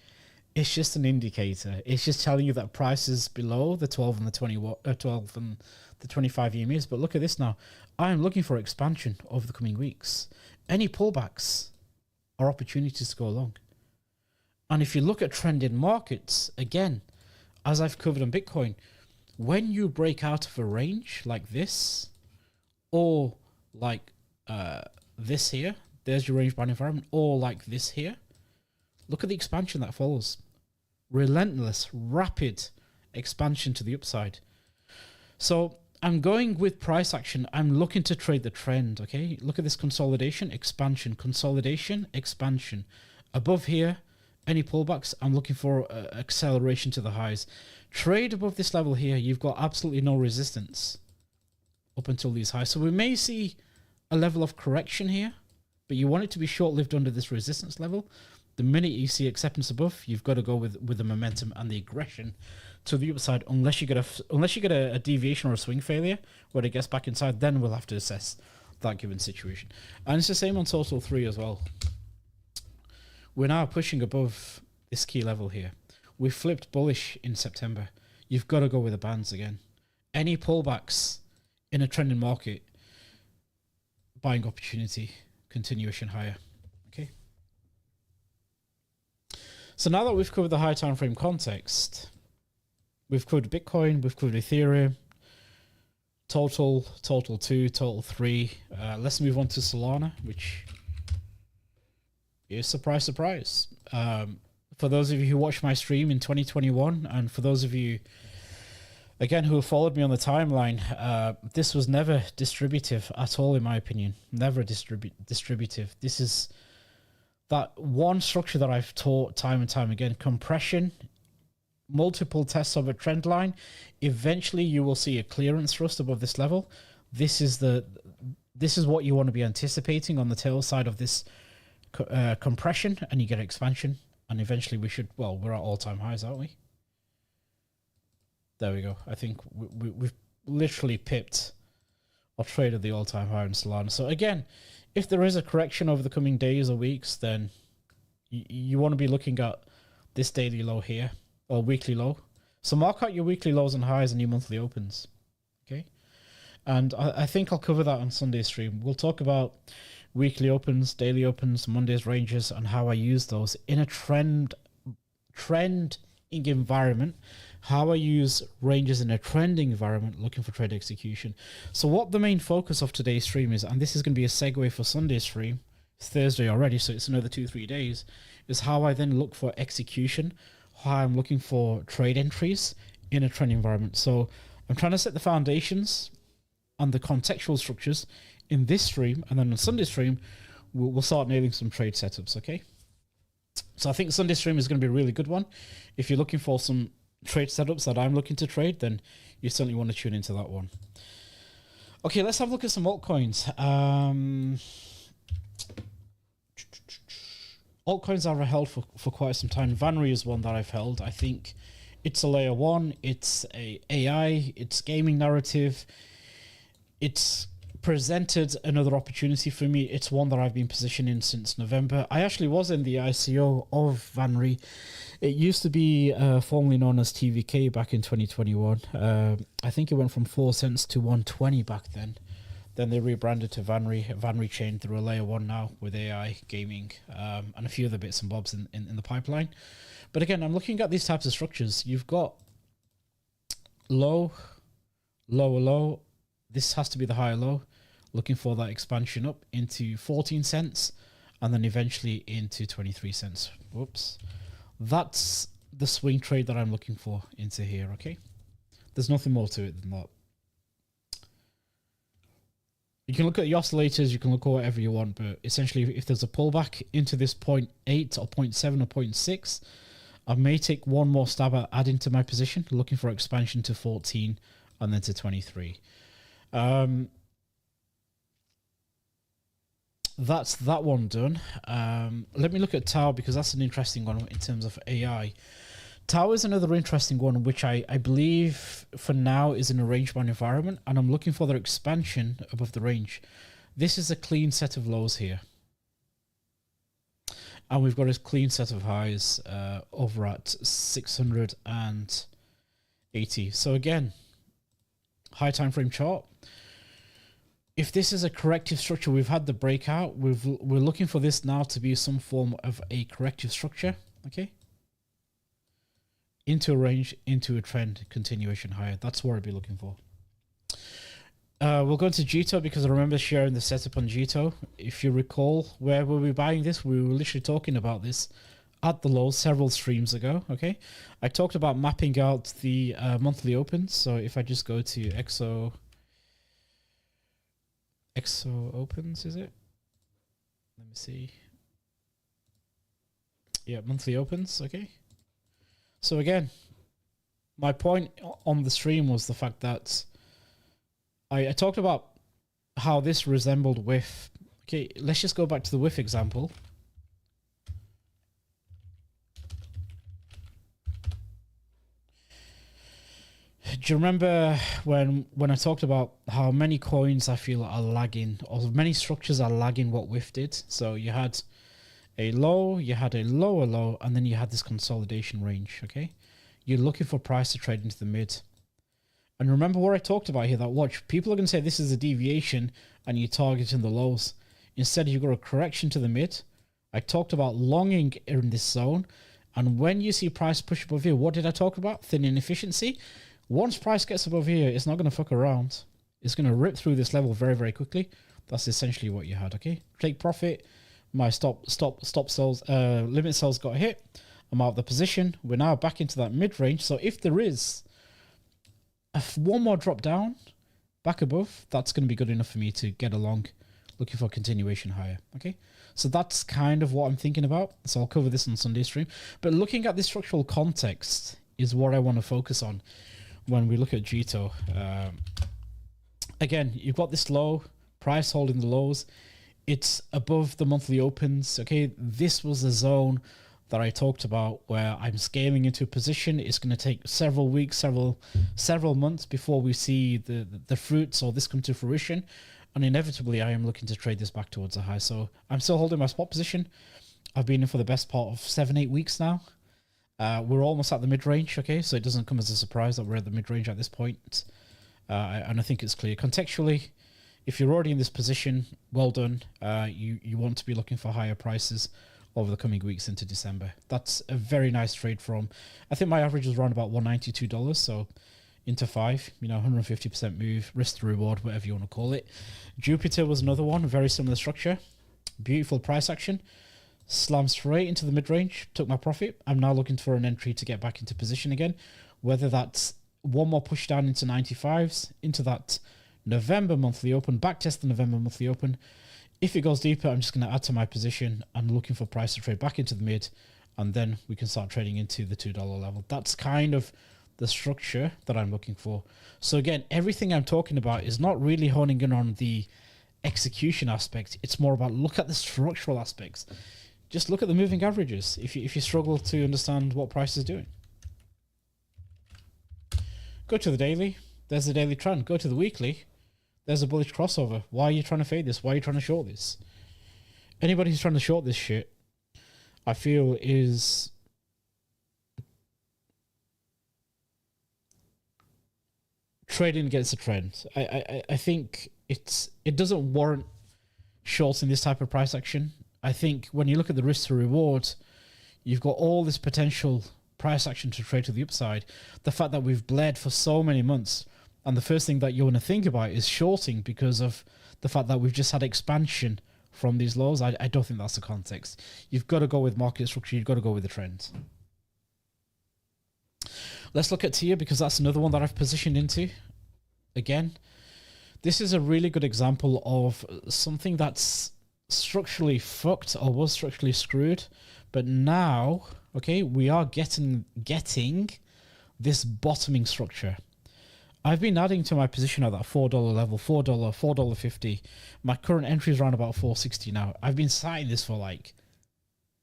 It's just an indicator. It's just telling you that price is below the 12 and the 12 and the 25-year moves. But look at this now. I am looking for expansion over the coming weeks. Any pullbacks are opportunities to go long. And if you look at trend in markets, again, as I've covered on Bitcoin, when you break out of a range like this, or like this here, there's your range bound environment, or like this here, look at the expansion that follows. Relentless, rapid expansion to the upside. So I'm going with price action. I'm looking to trade the trend, okay? Look at this consolidation, expansion, consolidation, expansion. Above here, any pullbacks, I'm looking for acceleration to the highs. Trade above this level here, you've got absolutely no resistance up until these highs. So we may see a level of correction here, but you want it to be short-lived under this resistance level. The minute you see acceptance above, you've got to go with the momentum and the aggression to the upside. Unless you get a deviation or a swing failure where it gets back inside, then we'll have to assess that given situation. And it's the same on total 3 as well. We're now pushing above this key level here. We flipped bullish in September. You've got to go with the bands again. Any pullbacks in a trending market, buying opportunity, continuation higher. Okay. So now that we've covered the high time frame context, we've covered Bitcoin, we've covered Ethereum, total 2, total 3. Let's move on to Solana, which is surprise. For those of you who watched my stream in 2021, and for those of you, again, who have followed me on the timeline, this was never distributive at all, in my opinion. Never distributive. that one structure that I've taught time and time again, compression, multiple tests of a trend line, eventually you will see a clearance thrust above this level. This is what you want to be anticipating on the tail side of this compression, and you get expansion, and eventually we're at all-time highs, aren't we? There we go. I think we've literally pipped or traded the all-time high in Solana. So again, if there is a correction over the coming days or weeks, then you want to be looking at this daily low here, or weekly low. So mark out your weekly lows and highs and your monthly opens. Okay. And I think I'll cover that on Sunday's stream. We'll talk about weekly opens, daily opens, Monday's ranges, and how I use those in a trending environment, how I use ranges in a trending environment looking for trade execution. So what the main focus of today's stream is, and this is going to be a segue for Sunday's stream, it's Thursday already, so it's another 2-3 days, is how I then look for execution, how I'm looking for trade entries in a trend environment. So I'm trying to set the foundations and the contextual structures in this stream, and then on Sunday stream we'll start nailing some trade setups. Okay, so I think Sunday stream is going to be a really good one. If you're looking for some trade setups that I'm looking to trade, then you certainly want to tune into that one. Okay, let's have a look at some altcoins. Altcoins I've held for quite some time. Vanry is one that I've held. I think it's a layer one, it's a AI, it's gaming narrative, it's presented another opportunity for me. It's one that I've been positioning since November. I actually was in the ICO of Vanry. It used to be formerly known as TVK back in 2021. I think it went from 4 cents to 120 back then. Then they rebranded to Vanry. Vanry chain through a layer one now with AI, gaming, and a few other bits and bobs in the pipeline. But again, I'm looking at these types of structures. You've got low, lower low. This has to be the higher low. Looking for that expansion up into 14 cents and then eventually into 23 cents. Whoops. That's the swing trade that I'm looking for into here, okay? There's nothing more to it than that. You can look at the oscillators, you can look at whatever you want, but essentially if there's a pullback into this 0.8 or 0.7 or 0.6, I may take one more stab at adding to my position, looking for expansion to 14 and then to 23. That's that one done. Let me look at Tau, because that's an interesting one in terms of AI. Tau is another interesting one, which I believe for now is in a range-bound environment, and I'm looking for their expansion above the range. This is a clean set of lows here. And we've got a clean set of highs over at 680. So again, high time frame chart. If this is a corrective structure, we've had the breakout. We're looking for this now to be some form of a corrective structure. Okay. Into a range, into a trend, continuation higher. That's what I'd be looking for. We'll go into Jito because I remember sharing the setup on Jito. If you recall, where were we buying this? We were literally talking about this at the low several streams ago. Okay. I talked about mapping out the monthly opens. So if I just go to EXO opens, is it? Let me see. Yeah, monthly opens. Okay. So again, my point on the stream was the fact that I talked about how this resembled WIF. Okay, let's just go back to the WIF example. Do you remember when I talked about how many coins I feel are lagging, or many structures are lagging what WIF did? So you had a low, you had a lower low, and then you had this consolidation range, okay? You're looking for price to trade into the mid. And remember what I talked about here, that watch, people are going to say this is a deviation and you're targeting the lows. Instead, you've got a correction to the mid. I talked about longing in this zone. And when you see price push above here, what did I talk about? Thin inefficiency. Once price gets above here, it's not going to fuck around. It's going to rip through this level very, very quickly. That's essentially what you had, okay? Take profit. My stop sells, limit sells got hit. I'm out of the position. We're now back into that mid-range. So if there is one more drop down, back above, that's going to be good enough for me to get along looking for continuation higher. Okay, so that's kind of what I'm thinking about. So I'll cover this on Sunday stream. But looking at the structural context is what I want to focus on when we look at Jito. Again, you've got this low price holding the lows. It's above the monthly opens. Okay, this was the zone that I talked about where I'm scaling into a position. It's going to take several weeks, several months before we see the fruits or this come to fruition. And inevitably, I am looking to trade this back towards a high. So I'm still holding my spot position. I've been in for the best part of 7-8 weeks now. We're almost at the mid-range, okay? So it doesn't come as a surprise that we're at the mid-range at this point. And I think it's clear. Contextually, if you're already in this position, well done. You want to be looking for higher prices over the coming weeks into December. That's a very nice trade from, I think my average was around about $192, so into 5, 150% move, risk to reward, whatever you want to call it. Jupiter was another one, very similar structure. Beautiful price action. Slammed straight into the mid-range, took my profit. I'm now looking for an entry to get back into position again, whether that's one more push down into 95s, into that November monthly open, back test the November monthly open. If it goes deeper, I'm just going to add to my position and looking for price to trade back into the mid, and then we can start trading into the $2 level. That's kind of the structure that I'm looking for. So again, everything I'm talking about is not really honing in on the execution aspect. It's more about look at the structural aspects. Just look at the moving averages if you struggle to understand what price is doing. Go to the daily. There's the daily trend. Go to the weekly. There's a bullish crossover. Why are you trying to fade this? Why are you trying to short this? Anybody who's trying to short this shit, I feel, is trading against the trend. I think it doesn't warrant shorting this type of price action. I think when you look at the risk to reward, you've got all this potential price action to trade to the upside. The fact that we've bled for so many months, and the first thing that you want to think about is shorting because of the fact that we've just had expansion from these lows. I don't think that's the context. You've got to go with market structure. You've got to go with the trend. Let's look at TIA because that's another one that I've positioned into. Again, this is a really good example of something that's structurally fucked or was structurally screwed, but now, okay, we are getting this bottoming structure. I've been adding to my position at that $4 level, $4, $4.50. My current entry is around about $4.60 now. I've been citing this for like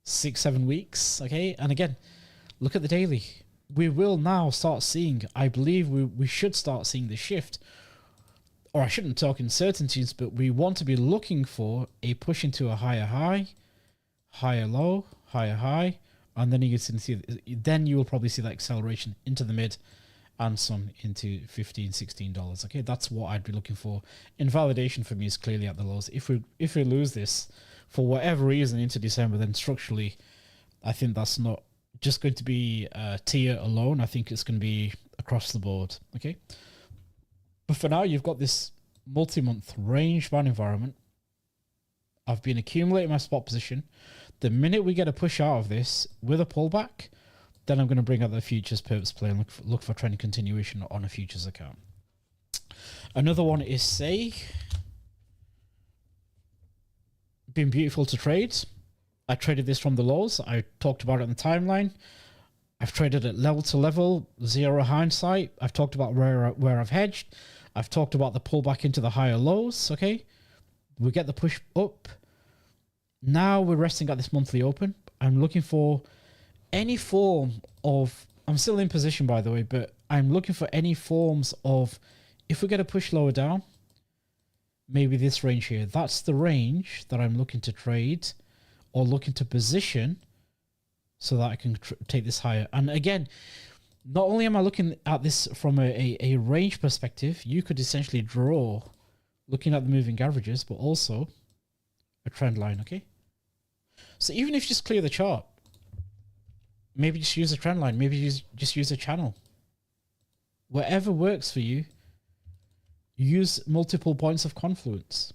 6-7 weeks, okay? And again, look at the daily. We will now start seeing, I believe we should start seeing the shift, or I shouldn't talk in certainties, but we want to be looking for a push into a higher high, higher low, higher high, and then you will probably see that acceleration into the mid and some into $15, $16. Okay, that's what I'd be looking for. Invalidation for me is clearly at the lows. If we lose this for whatever reason into December, then structurally, I think that's not just going to be tier alone. I think it's going to be across the board. Okay, but for now, you've got this multi-month range-bound environment. I've been accumulating my spot position. The minute we get a push out of this with a pullback, then I'm going to bring out the futures purpose play and look for trend continuation on a futures account. Another one is Say. Been beautiful to trade. I traded this from the lows. I talked about it on the timeline. I've traded it level to level, zero hindsight. I've talked about where I've hedged. I've talked about the pullback into the higher lows. Okay, we get the push up. Now we're resting at this monthly open. I'm looking for any form of, I'm still in position by the way, but I'm looking for any forms of, if we get a push lower down, maybe this range here, that's the range that I'm looking to trade or looking to position so that I can take this higher. And again, not only am I looking at this from a range perspective, you could essentially draw looking at the moving averages, but also a trend line, okay? So even if you just clear the chart, maybe just use a trend line, maybe just use a channel. Whatever works for you, use multiple points of confluence.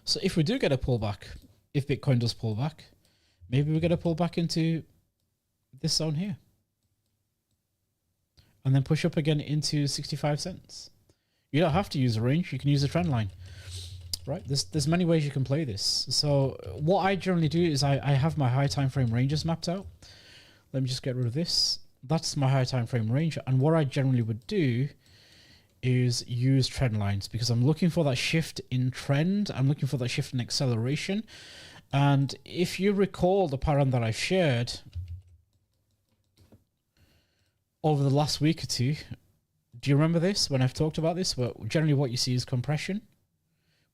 So if we do get a pullback, if Bitcoin does pull back, maybe we get a pullback into this zone here. and then push up again into 65 cents. You don't have to use a range. You can use a trend line, right? There's many ways you can play this. So what I generally do is I have my high time frame ranges mapped out. Let me just get rid of this. That's my high time frame range. And what I generally would do is use trend lines, because I'm looking for that shift in trend. I'm looking for that shift in acceleration. And if you recall the pattern that I've shared over the last week or two, do you remember this when I've talked about this? Well, generally what you see is compression,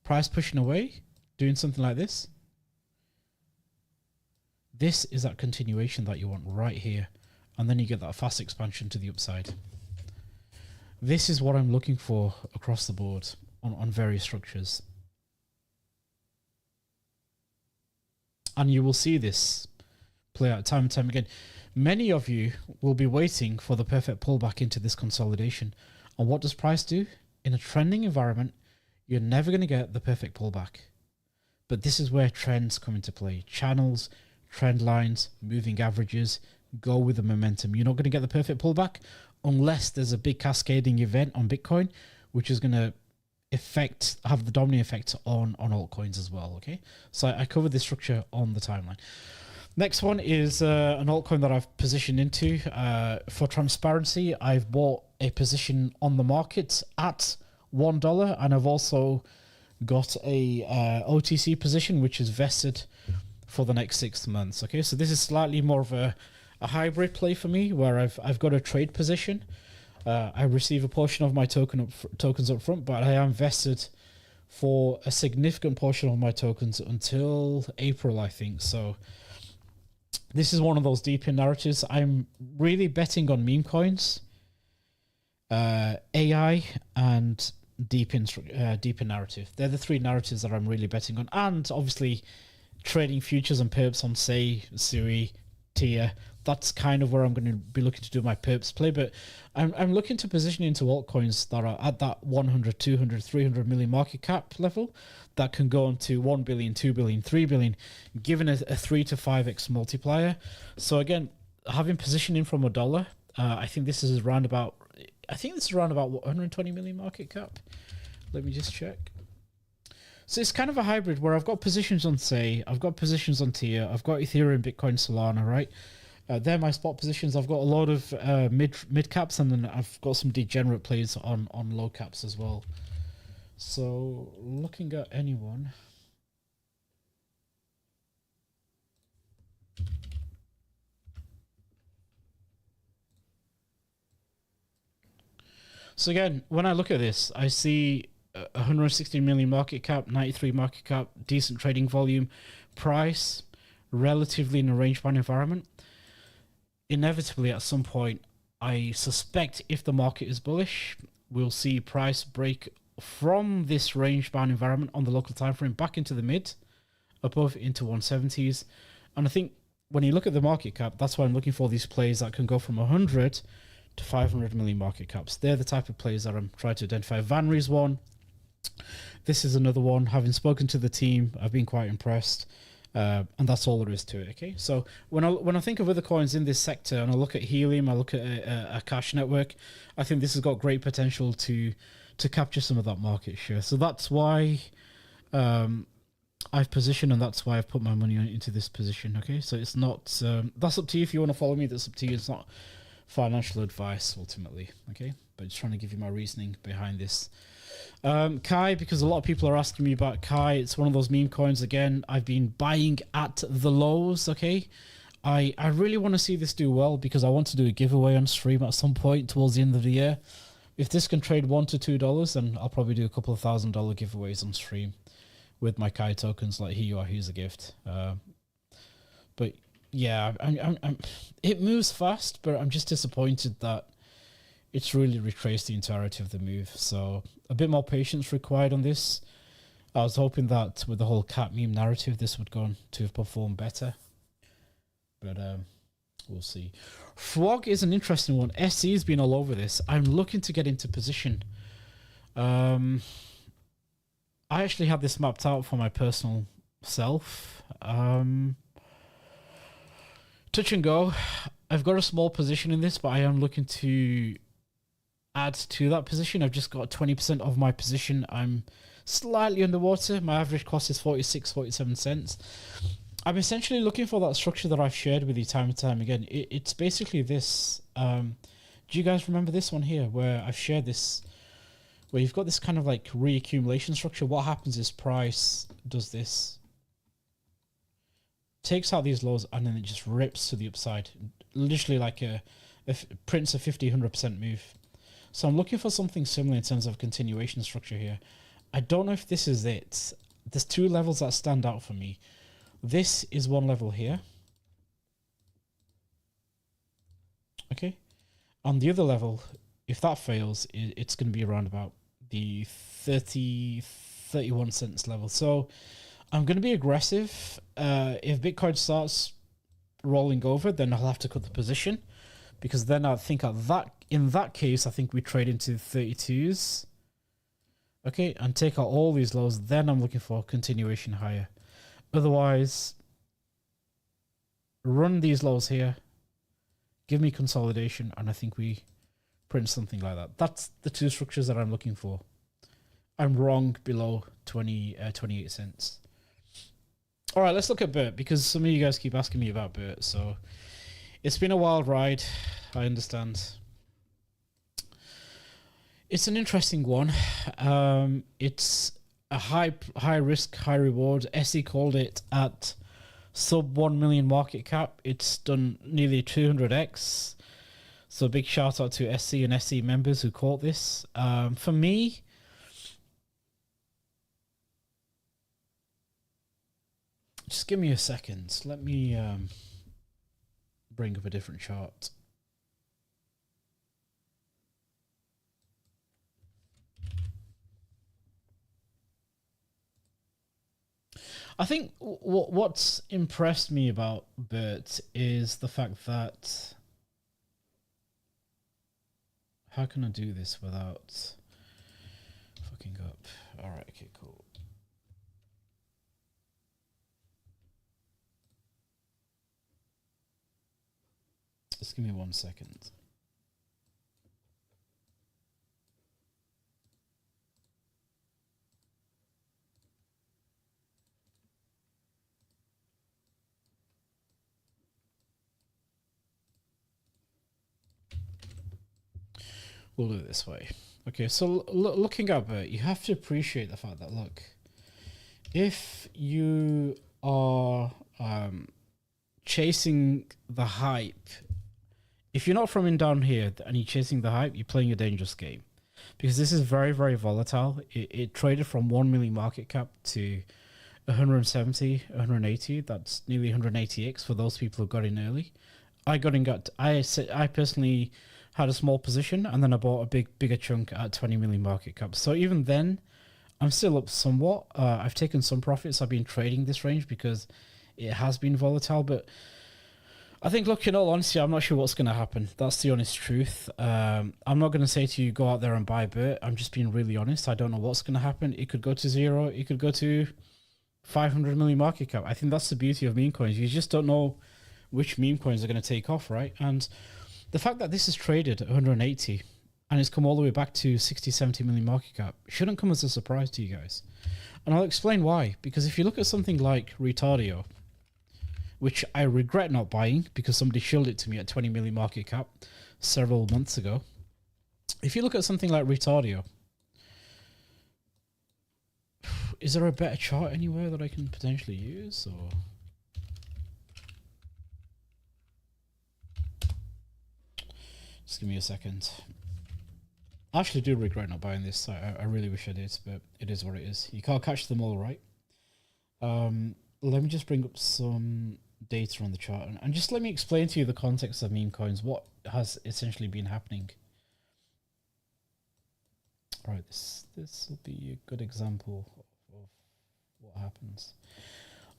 price pushing away, doing something like this. This is that continuation that you want right here. And then you get that fast expansion to the upside. This is what I'm looking for across the board on various structures. And you will see this play out time and time again. Many of you will be waiting for the perfect pullback into this consolidation. And what does price do? In a trending environment, you're never going to get the perfect pullback. But this is where trends come into play. Channels, trend lines, moving averages, go with the momentum. You're not going to get the perfect pullback unless there's a big cascading event on Bitcoin, which is going to have the dominant effect on altcoins as well. Okay, so I covered this structure on the timeline. Next one is an altcoin that I've positioned into. For transparency, I've bought a position on the market at $1, and I've also got a OTC position which is vested for the next 6 months. Okay, so this is slightly more of a hybrid play for me, where I've got a trade position. I receive a portion of my tokens up front, but I am vested for a significant portion of my tokens until April, I think. So this is one of those deep in narratives. I'm really betting on meme coins, AI, and deep in narrative. They're the 3 narratives that I'm really betting on, and obviously trading futures and perps on, say, Sui, Tia. That's kind of where I'm going to be looking to do my perps play. But I'm looking to position into altcoins that are at that 100, 200, 300 million market cap level that can go on to 1 billion, 2 billion, 3 billion, given a 3 to 5x multiplier. So again, having positioning from $1, I think this is around about, what, 120 million market cap. Let me just check. So it's kind of a hybrid where I've got positions on, say, I've got positions on Tia, I've got Ethereum, Bitcoin, Solana, right? They're my spot positions. I've got a lot of mid caps, and then I've got some degenerate plays on low caps as well. So looking at anyone. So again, when I look at this, I see 160 million market cap, 93 market cap, decent trading volume, price, relatively in a range-bound environment. Inevitably, at some point, I suspect if the market is bullish, we'll see price break from this range-bound environment on the local time frame back into the mid, above into 170s. And I think when you look at the market cap, that's why I'm looking for these plays that can go from 100 to 500 million market caps. They're the type of plays that I'm trying to identify. Vanry's one. This is another one. Having spoken to the team, I've been quite impressed. And that's all there is to it. Okay, so when I think of other coins in this sector, and I look at Helium, I look at a Cash Network, I think this has got great potential to capture some of that market share. So that's why I've positioned, and that's why I've put my money into this position. Okay, so it's not that's up to you. If you want to follow me, that's up to you. It's not financial advice ultimately. Okay, but just trying to give you my reasoning behind this. Kai, because a lot of people are asking me about Kai. It's one of those meme coins. Again, I've been buying at the lows. Okay, I really want to see this do well, because I want to do a giveaway on stream at some point towards the end of the year. If this can trade $1 to $2, then I'll probably do a couple of $1,000 giveaways on stream with my Kai tokens, like here you are, here's a gift. But yeah, it moves fast, but I'm just disappointed that it's really retraced the entirety of the move. So a bit more patience required on this. I was hoping that with the whole cat meme narrative, this would go on to perform better. But we'll see. Frog is an interesting one. SC's been all over this. I'm looking to get into position. I actually have this mapped out for my personal self. Touch and go. I've got a small position in this, but I am looking to add to that position. I've just got 20% of my position. I'm slightly underwater. My average cost is 47 cents. I'm essentially looking for that structure that I've shared with you time and time again. It's basically this. Do you guys remember this one here where I've shared this, where you've got this kind of like reaccumulation structure? What happens is price does this, takes out these lows, and then it just rips to the upside, literally like prints a 50-100% move. So I'm looking for something similar in terms of continuation structure here. I don't know if this is it. There's two levels that stand out for me. This is one level here. Okay. On the other level, if that fails, it's going to be around about the 31 cents level. So I'm going to be aggressive. If Bitcoin starts rolling over, then I'll have to cut the position, because then I think in that case, I think we trade into 32s. Okay, and take out all these lows. Then I'm looking for continuation higher. Otherwise, run these lows here, give me consolidation, and I think we print something like that. That's the two structures that I'm looking for. I'm wrong below 28 cents. All right, let's look at BERT, because some of you guys keep asking me about BERT. So it's been a wild ride, I understand. It's an interesting one. It's a high risk, high reward. SE called it at sub 1 million market cap. It's done nearly 200x. So big shout out to SC and SC members who caught this. For me, just give me a second. Let me bring up a different chart. I think what's impressed me about BERT is the fact that, how can I do this without fucking up? All right, okay, cool. Just give me 1 second. We'll do it this way. Okay, so looking at it, you have to appreciate the fact that, look, if you are chasing the hype, if you're not from in down here and you're chasing the hype, you're playing a dangerous game, because this is very, very volatile. It traded from 1 million market cap to 170, 180. That's nearly 180x for those people who got in early. I personally had a small position, and then I bought a bigger chunk at 20 million market cap. So even then, I'm still up somewhat. I've taken some profits. I've been trading this range because it has been volatile. But I think, look, in all honesty, I'm not sure what's going to happen. That's the honest truth. I'm not going to say to you, go out there and buy BERT. I'm just being really honest. I don't know what's going to happen. It could go to 0. It could go to 500 million market cap. I think that's the beauty of meme coins. You just don't know which meme coins are going to take off, right? And the fact that this is traded at 180 and it's come all the way back to 60, 70 million market cap shouldn't come as a surprise to you guys. And I'll explain why. Because if you look at something like Retardio, which I regret not buying because somebody shilled it to me at 20 million market cap several months ago. If you look at something like Retardio, is there a better chart anywhere that I can potentially use? Or just give me a second. I actually do regret not buying this. I really wish I did, but it is what it is. You can't catch them all, right? Let me just bring up some data on the chart, and just let me explain to you the context of meme coins, what has essentially been happening. All right, this will be a good example of what happens.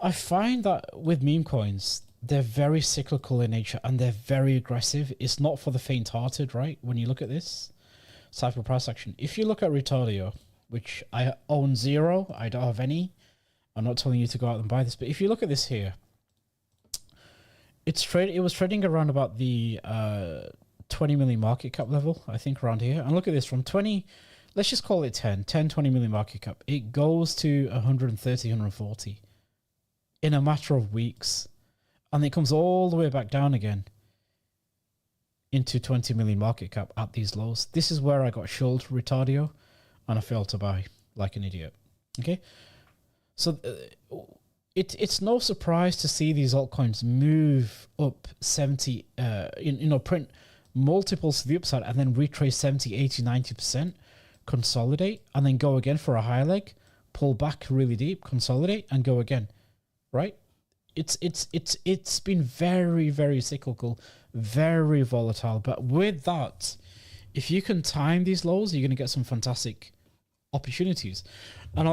I find that with meme coins, they're very cyclical in nature and they're very aggressive. It's not for the faint-hearted, right? When you look at this type of price action. If you look at Retardio, which I own 0, I don't have any. I'm not telling you to go out and buy this, but if you look at this here, it was trading around about the 20 million market cap level, I think around here. And look at this, from 20, let's just call it 20 million market cap. It goes to 130, 140 in a matter of weeks. And it comes all the way back down again into 20 million market cap at these lows. This is where I got shilled retardio and I failed to buy like an idiot. Okay. So it's no surprise to see these altcoins move up 70, print multiples to the upside and then retrace 70, 80, 90%, consolidate, and then go again for a higher leg, pull back really deep, consolidate, and go again, right? It's been very, very cyclical, very volatile. But with that, if you can time these lows, you're going to get some fantastic opportunities. And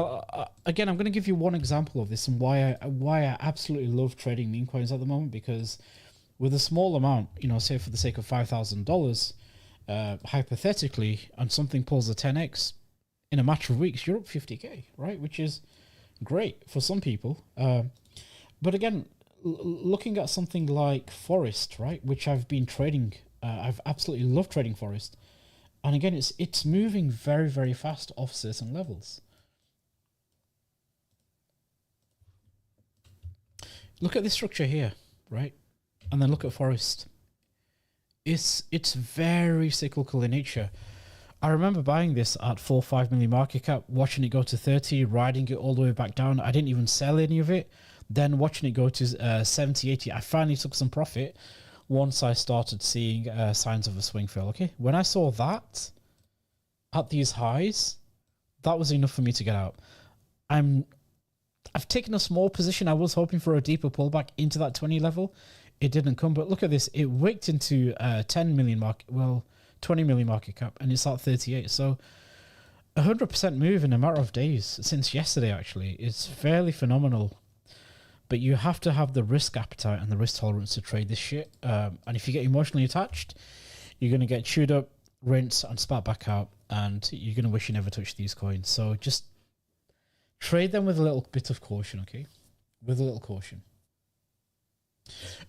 again, I'm going to give you one example of this and why I absolutely love trading meme coins at the moment, because with a small amount, say for the sake of $5,000, hypothetically, and something pulls a 10x in a matter of weeks, you're up 50k, right? Which is great for some people. But again, looking at something like Forest, right, which I've been trading, I've absolutely loved trading Forest. And again, it's moving very, very fast off certain levels. Look at this structure here, right? And then look at Forest. It's very cyclical in nature. I remember buying this at 4 or 5 million market cap, watching it go to 30, riding it all the way back down. I didn't even sell any of it. Then watching it go to 70, 80, I finally took some profit once I started seeing signs of a swing fail. Okay, when I saw that at these highs, that was enough for me to get out. I've taken a small position. I was hoping for a deeper pullback into that 20 level. It didn't come, but look at this. It wicked into 20 million market cap, and it's at 38. So 100% move in a matter of days since yesterday, actually. It's fairly phenomenal. But you have to have the risk appetite and the risk tolerance to trade this shit. And if you get emotionally attached, you're going to get chewed up, rinse, and spat back out. And you're going to wish you never touched these coins. So just trade them with a little bit of caution, okay? With a little caution.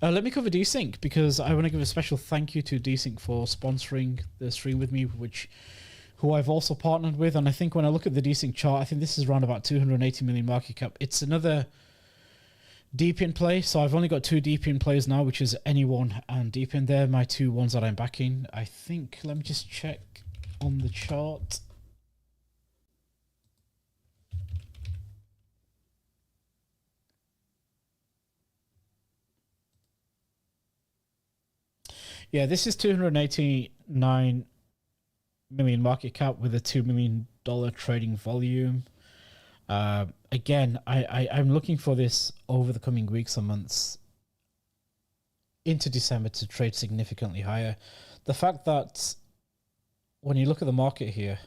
Let me cover Desync, because I want to give a special thank you to Desync for sponsoring the stream with me, who I've also partnered with. And I think when I look at the Desync chart, I think this is around about 280 million market cap. It's another deep in play. So I've only got 2 deep in plays now, which is Anyone and Deep in. They're my 2 ones that I'm backing. I think, let me just check on the chart. Yeah, this is 289 million market cap with a $2 million trading volume. Again, I'm looking for this over the coming weeks and months into December to trade significantly higher. The fact that when you look at the market here,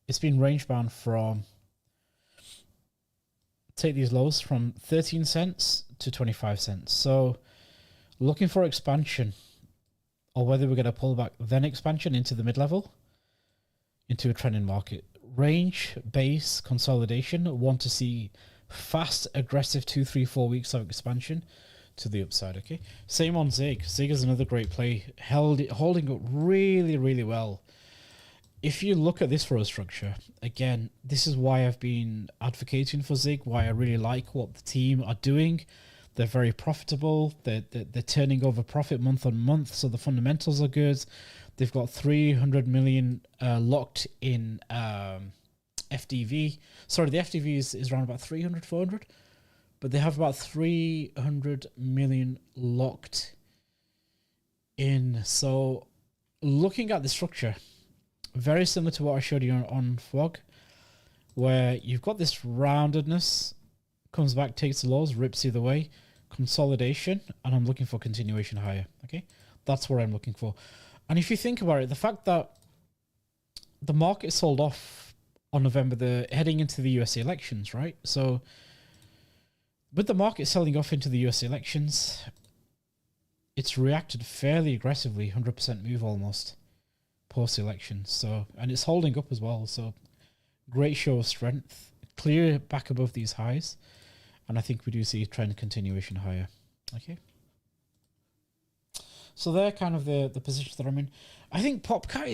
it's been range bound from, take these lows, from 13 cents to 25 cents. So looking for expansion, or whether we're going to pull back, then expansion into the mid-level, into a trending market. Range, base, consolidation. Want to see fast, aggressive 2, 3, 4 weeks of expansion to the upside, okay? Same on Zig. Zig is another great play. Holding up really, really well. If you look at this for a structure, again, this is why I've been advocating for Zig, why I really like what the team are doing. They're very profitable. They're turning over profit month on month, so the fundamentals are good. They've got 300 million locked in FDV. Sorry, the FDV is around about 300, 400, but they have about 300 million locked in. So looking at the structure, very similar to what I showed you on FWOG, where you've got this roundedness, comes back, takes the lows, rips either way, consolidation, and I'm looking for continuation higher. Okay, that's what I'm looking for. And if you think about it, the fact that the market sold off on November heading into the US elections, right? So with the market selling off into the US elections, it's reacted fairly aggressively, 100% move almost post-election. So, and it's holding up as well. So great show of strength, clear back above these highs. And I think we do see trend continuation higher. Okay. So they're kind of the position that I'm in. I think PopCat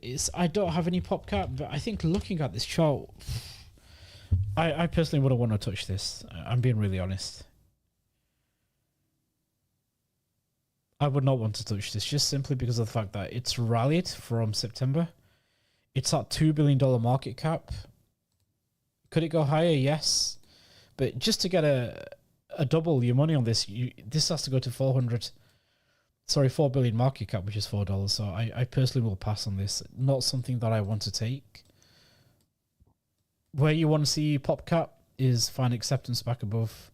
is I don't have any PopCat, but I think looking at this chart, I personally wouldn't want to touch this. I'm being really honest. I would not want to touch this just simply because of the fact that it's rallied from September. It's at $2 billion market cap. Could it go higher? Yes. But just to get a double your money on this, this has to go to 4 billion market cap, which is $4. So I personally will pass on this. Not something that I want to take. Where you want to see PopCap is find acceptance back above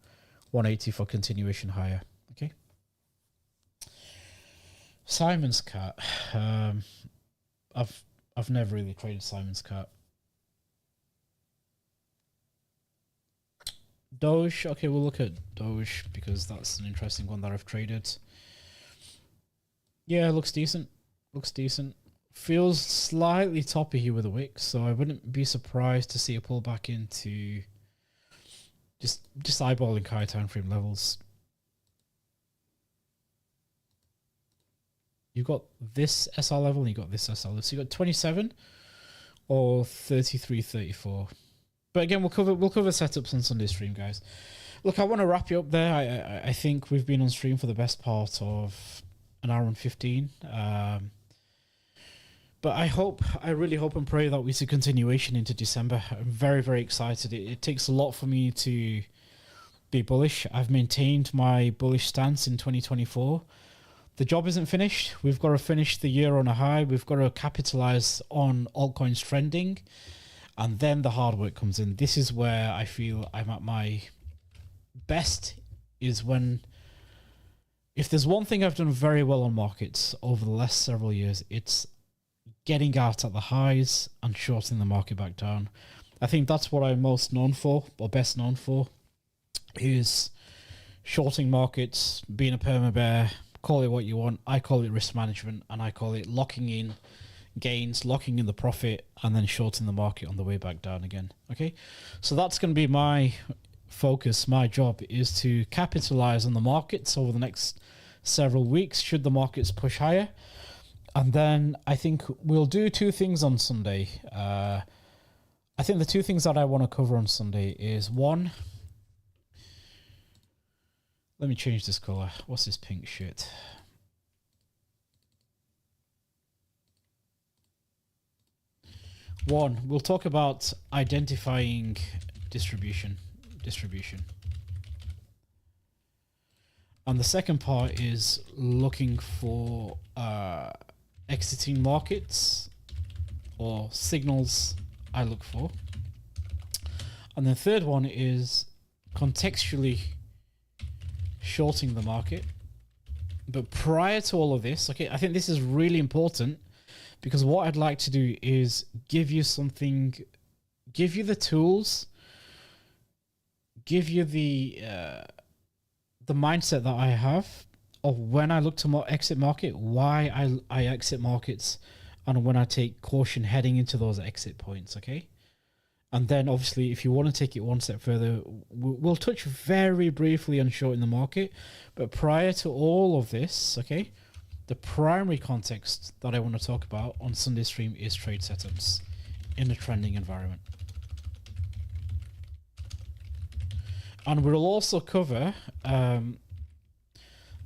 180 for continuation higher. Okay. Simon's Cat. I've never really traded Simon's Cat. Doge. Okay, we'll look at Doge because that's an interesting one that I've traded. Yeah, looks decent. Looks decent. Feels slightly toppy here with a wick, so I wouldn't be surprised to see a pull back into just eyeballing high time frame levels. You got this SR level and you got this SR level. So you got 27 or 33, 34. But again, we'll cover setups on Sunday stream, guys. Look, I want to wrap you up there. I think we've been on stream for the best part of an hour and 15. But I really hope and pray that we see continuation into December. I'm very, very excited. It takes a lot for me to be bullish. I've maintained my bullish stance in 2024. The job isn't finished. We've got to finish the year on a high. We've got to capitalize on altcoins trending. And then the hard work comes in. This is where I feel I'm at my best, is when, if there's one thing I've done very well on markets over the last several years, it's getting out at the highs and shorting the market back down. I think that's what I'm most known for, or best known for, is shorting markets, being a perma bear. Call it what you want. I call it risk management, and I call it locking in gains, locking in the profit, and then shorting the market on the way back down again. Okay, so that's going to be my focus. My job is to capitalize on the markets over the next several weeks should the markets push higher. And then I think we'll do two things on Sunday. I think the two things that I want to cover on Sunday is, one, let me change this color. What's this pink shit? One, we'll talk about identifying distribution. And the second part is looking for exiting markets or signals I look for. And the third one is contextually shorting the market. But prior to all of this, okay, I think this is really important, because what I'd like to do is give you something, give you the tools, give you the mindset that I have of when I look to exit market, why I exit markets, and when I take caution heading into those exit points, okay? And then obviously, if you want to take it one step further, we'll touch very briefly on shorting the market. But prior to all of this, okay, the primary context that I want to talk about on Sunday stream is trade setups in a trending environment. And we'll also cover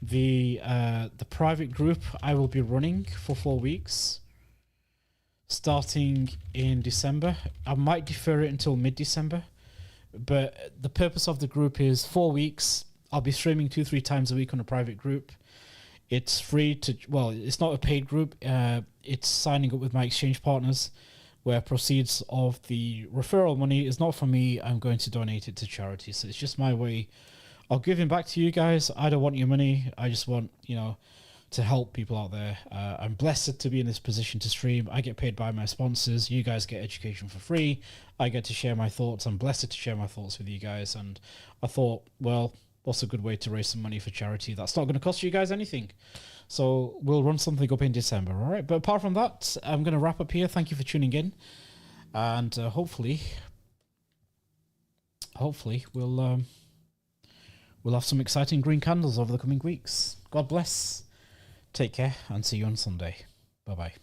the private group I will be running for 4 weeks, starting in December. I might defer it until mid-December, but the purpose of the group is 4 weeks. I'll be streaming 2-3 times a week on a private group. It's free to, well, it's not a paid group. It's signing up with my exchange partners, where proceeds of the referral money is not for me. I'm going to donate it to charity. So it's just my way of giving back to you guys. I don't want your money. I just want, to help people out there. I'm blessed to be in this position to stream. I get paid by my sponsors. You guys get education for free. I get to share my thoughts. I'm blessed to share my thoughts with you guys. And I thought, well, what's a good way to raise some money for charity that's not going to cost you guys anything? So we'll run something up in December, all right? But apart from that, I'm going to wrap up here. Thank you for tuning in. And hopefully we'll have some exciting green candles over the coming weeks. God bless. Take care and see you on Sunday. Bye bye.